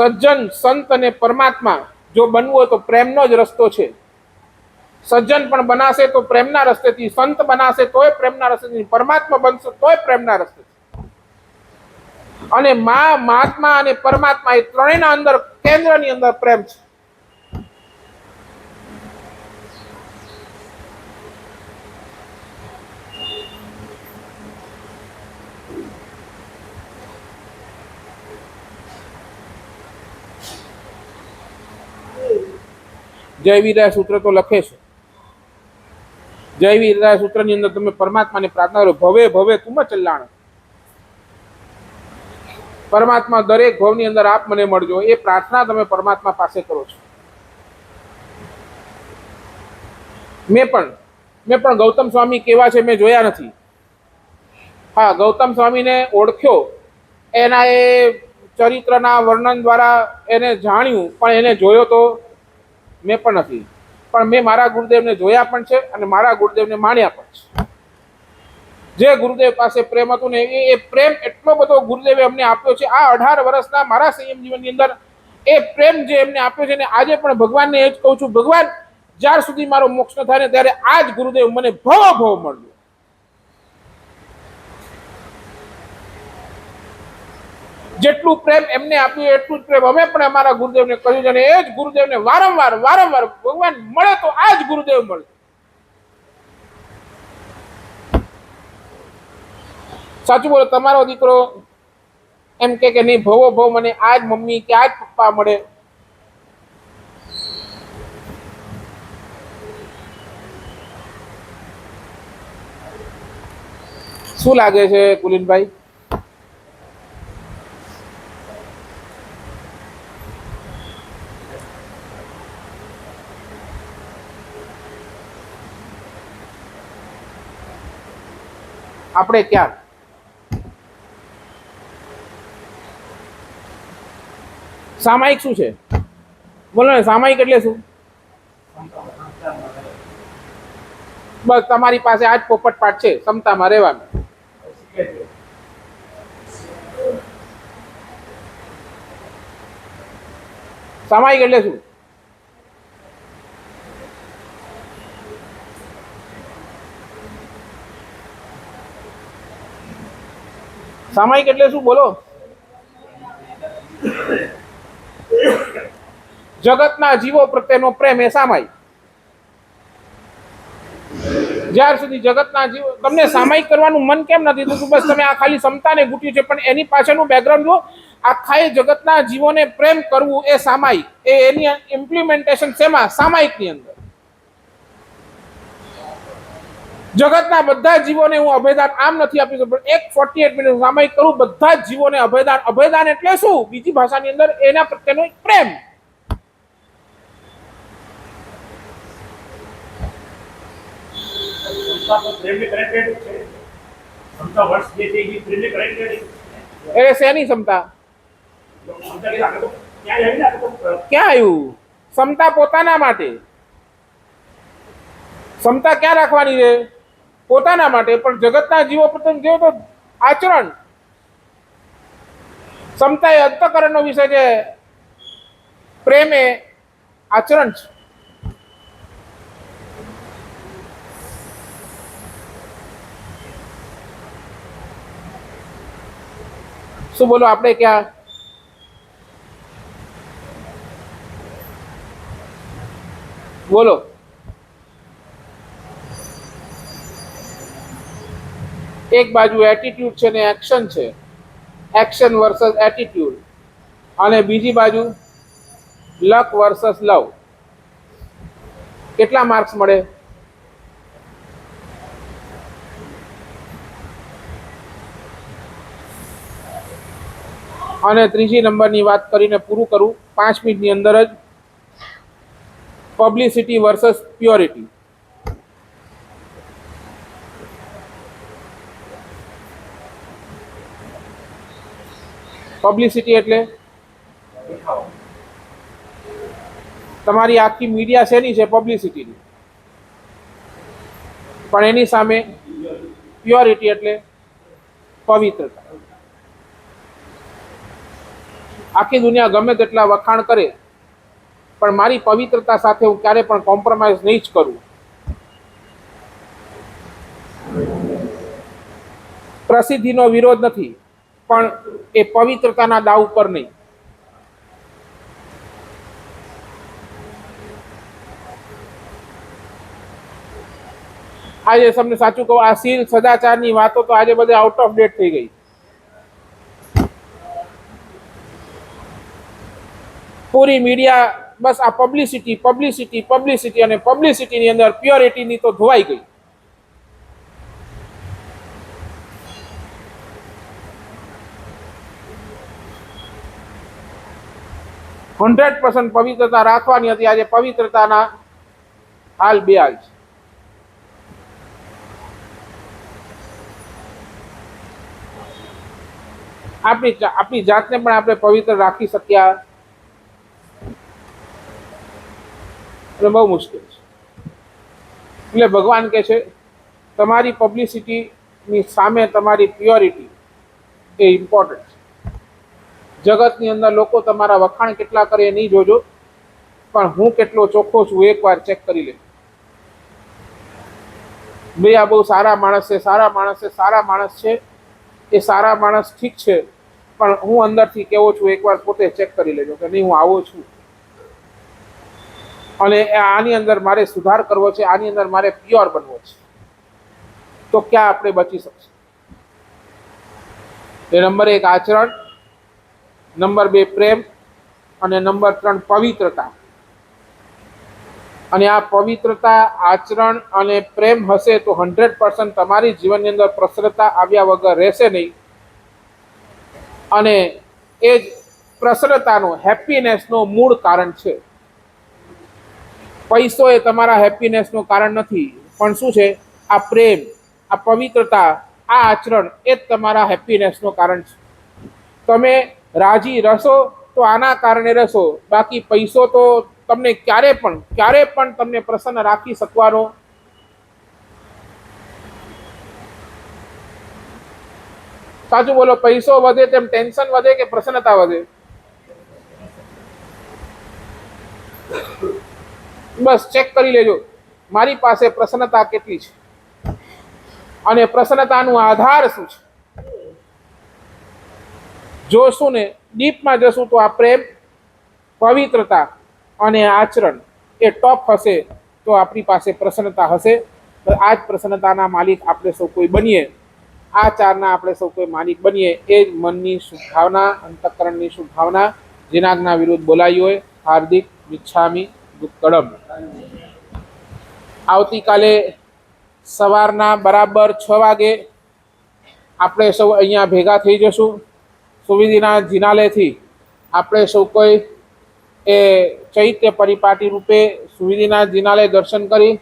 સજ્જન, સંત અને પરમાત્મા જો બનવું હોય તો પ્રેમનો જ રસ્તો છે. સજ્જન પણ બનાશે તો પ્રેમના રસ્તેથી, સંત બનાશે તોય પ્રેમના રસ્તેથી, પરમાત્મા બનશે તોય પ્રેમના રસ્તેથી. અને મહાત્મા અને પરમાત્મા એ ત્રણેયના અંદર કેન્દ્રની અંદર પ્રેમ છે. જયવીરાય સૂત્ર તો લખે છે, જયવીરાય સૂત્રની અંદર તમે પરમાત્માને પ્રાર્થના કરો, ભવે તુમ ચલ્લાણ. પરમાત્મા દરેક ભવની અંદર આપ મને મળજો, એ પ્રાર્થના તમે પરમાત્મા પાસે કરો છો. મેં પણ ગૌતમ સ્વામી કેવા છે મેં જોયા નથી. હા, ગૌતમ સ્વામીને ઓળખ્યો, એના એ ચરિત્રના વર્ણન દ્વારા એને જાણ્યું, પણ એને જોયો તો મેં પણ નથી. પણ મેં મારા ગુરુદેવને જોયા પણ છે અને મારા ગુરુદેવને માણ્યા પણ છે. જે ગુરુદેવ પાસે પ્રેમ હતું ને એ પ્રેમ એટલો બધો ગુરુદેવે અમને આપ્યો છે. આ 18 વર્ષના મારા સંયમ જીવનની અંદર એ પ્રેમ જે એમને આપ્યો છે ને આજે પણ ભગવાનને એ જ કહું છું, ભગવાન જ્યાર સુધી મારો મોક્ષ ન થાય ને ત્યારે આ જ ગુરુદેવ મને ભવ મળ્યો. જેટલું પ્રેમ એમને આપ્યું એટલું જ પ્રેમ અમે પણ અમારા ગુરુદેવને કર્યું છે. અને એ જ ગુરુદેવને વારંવાર ભગવાન મળે તો આ જ ગુરુદેવ મળે. સાચું બોલો, તમારો દીકરો એમ કે નહીં ભવ મને આ જ મમ્મી કે આ જ પપ્પા મળે. શું લાગે છે કુલીનભાઈ? આપણે ક્યાં સામાયિક શું છે? બોલો ને, સામાયિક એટલે શું? બસ તમારી પાસે આજ પોપટ પાઠ છે, ક્ષમતામાં રહેવાનું. સામાયિક એટલે શું? સામાયિક એટલે શું બોલો? જગતના જીવો પ્રત્યેનો પ્રેમ એ સામાયિક. જ્યાર સુધી જગતના જીવ તમને સામાયિક કરવાનું મન કેમ નથી થતું? બસ તમે આ ખાલી ક્ષમતાને ગૂંટ્યું છે, પણ એની પાછળનું બેકગ્રાઉન્ડ જુઓ. આખા એ જગતના જીવોને પ્રેમ કરવું એ સામાયિક, એની ઇમ્પ્લિમેન્ટેશન શેમાં? સામાયિકની અંદર. જગતના બધા જીવોને હું અભયદાન આમ નથી આપી શકતો, એક 48 મિનિટ સામાયિક કરું, બધા જ જીવોને અભયદાન. અભયદાન એટલે શું? બીજી ભાષાની અંદર એના પ્રત્યેનો એક પ્રેમ. સંસ્થા તો પ્રેમને કનેક્ટેડ છે. સંસ્થા વર્ષ જે છે એ પ્રેમને કનેક્ટેડ છે. એ શેની ક્ષમતા? સંસ્થા કે આગળ તો ક્યાં આવી ને આગળ તો ક્યાં આવ્યું? ક્ષમતા પોતાના માટે. ક્ષમતા ક્યાં રાખવાની છે? પોતાના માટે. પણ જગતના જીવો પ્રત્યે જો તો આચરણ. ક્ષમતા એ અંતઃકરણનો વિષય છે, પ્રેમ એ આચરણ છે. શું બોલો આપણે ક્યાં? બોલો. એક બાજુ એટીટ્યુડ છે ને એક્શન છે, એક્શન વર્સસ એટીટ્યુડ, અને બીજી બાજુ લક વર્સસ લવ. કેટલા માર્ક્સ મળે? અને ત્રીજી નંબરની વાત કરીને પૂરું કરું 5 મિનિટની અંદર જ. Publicity versus purity. પબ્લિસિટી એટલે તમારી આખી મીડિયા શેની છે? પબ્લિસિટીની. પણ એની સામે પ્યોરિટી એટલે પવિત્રતા. આખી દુનિયા ગમે તેટલા વખાણ કરે, પણ મારી પવિત્રતા સાથે હું ક્યારે પણ કોમ્પ્રોમાઇઝ નહીં જ કરું. પ્રસિદ્ધિનો વિરોધ નથી, પણ એ પવિત્રતાના દાવ ઉપર નહીં. આજે તમને સાચું કહું, આ શીલ સદાચારની વાતો તો આજે બધે આઉટ ઓફ ડેટ થઈ ગઈ. પૂરી મીડિયા બસ આ પબ્લિસિટી પબ્લિસિટી પબ્લિસિટી, અને પબ્લિસિટીની અંદર પ્યોરિટીની તો ધોવાઈ ગઈ. %100% પવિત્રતા રાખવાની હતી, આજે પવિત્રતાના હાલ બેહાલ છે. આપણી જાતને પણ આપણે પવિત્ર રાખી શક્યા એટલે બહુ મુશ્કેલ છે. એટલે ભગવાન કહે છે તમારી પબ્લિસિટીની સામે તમારી પ્યોરિટી એ ઇમ્પોર્ટન્ટ છે. જગતની અંદર લોકો તમારા વખાણ કેટલા કરે એ નહીં જોજો, પણ હું કેટલો ચોખ્ખો છું એકવાર ચેક કરી લે. ભાઈ આ બહુ સારા માણસ છે, સારા માણસ છે, સારા માણસ છે. એ સારા માણસ ઠીક છે, પણ હું અંદરથી કેવો છું એકવાર પોતે ચેક કરી લેજો કે નહીં હું આવો છું, અને આની અંદર મારે સુધાર કરવો છે, આની અંદર મારે પ્યોર બનવો છે. તો ક્યાં આપણે બચી શકશું? એ નંબર 1 આચરણ, નંબર 2 પ્રેમ, અને નંબર 3 પવિત્રતા. અને આ પવિત્રતા, આચરણ અને પ્રેમ હશે તો 100% તમારી જીવનની અંદર પ્રસન્નતા આવ્યા વગર રહેશે નહીં. અને એ જ પ્રસન્નતાનો, હેપીનેસનો મૂળ કારણ છે. પૈસો એ તમારા હેપીનેસનું કારણ નથી, પણ શું છે? આ પ્રેમ, આ પવિત્રતા, આ આચરણ એ જ તમારા હેપીનેસનું કારણ છે. તમે રાજી રહેશો તો આના કારણે રહેશો, બાકી પૈસો તો તમને ક્યારે પણ તમને પ્રસન્ન રાખી શકવાનો સાચું બોલો. પૈસો વધે તેમ ટેન્શન વધે કે પ્રસન્નતા વધે? બસ ચેક કરી લેજો મારી પાસે પ્રસન્નતા કેટલી છે અને પ્રસન્નતાનો આધાર શું છે. જોશું ને ડીપમાં જશું તો આ પ્રેમ, પવિત્રતા અને આચરણ એ ટોપ હશે તો આપણી પાસે પ્રસન્નતા હશે. તો આ જ પ્રસન્નતાના માલિક આપણે સૌ કોઈ બનીએ, આ ચારના આપણે સૌ કોઈ માલિક બનીએ. એ જ મનની શુભભાવના, અંતઃકરણની શુભભાવના જીનાગના વિરુદ્ધ બોલાઈ હોય. હાર્દિક મિચ્છામી દુક્કડમ. આવતીકાલે સવારના બરાબર 6 વાગે આપણે સૌ અહીંયા ભેગા થઈ જશું. સુવિધિના જિનાલયથી આપણે સૌ કોઈ એ ચૈત્ય પરિપાટી રૂપે સુવિધિના જિનાલય દર્શન કરી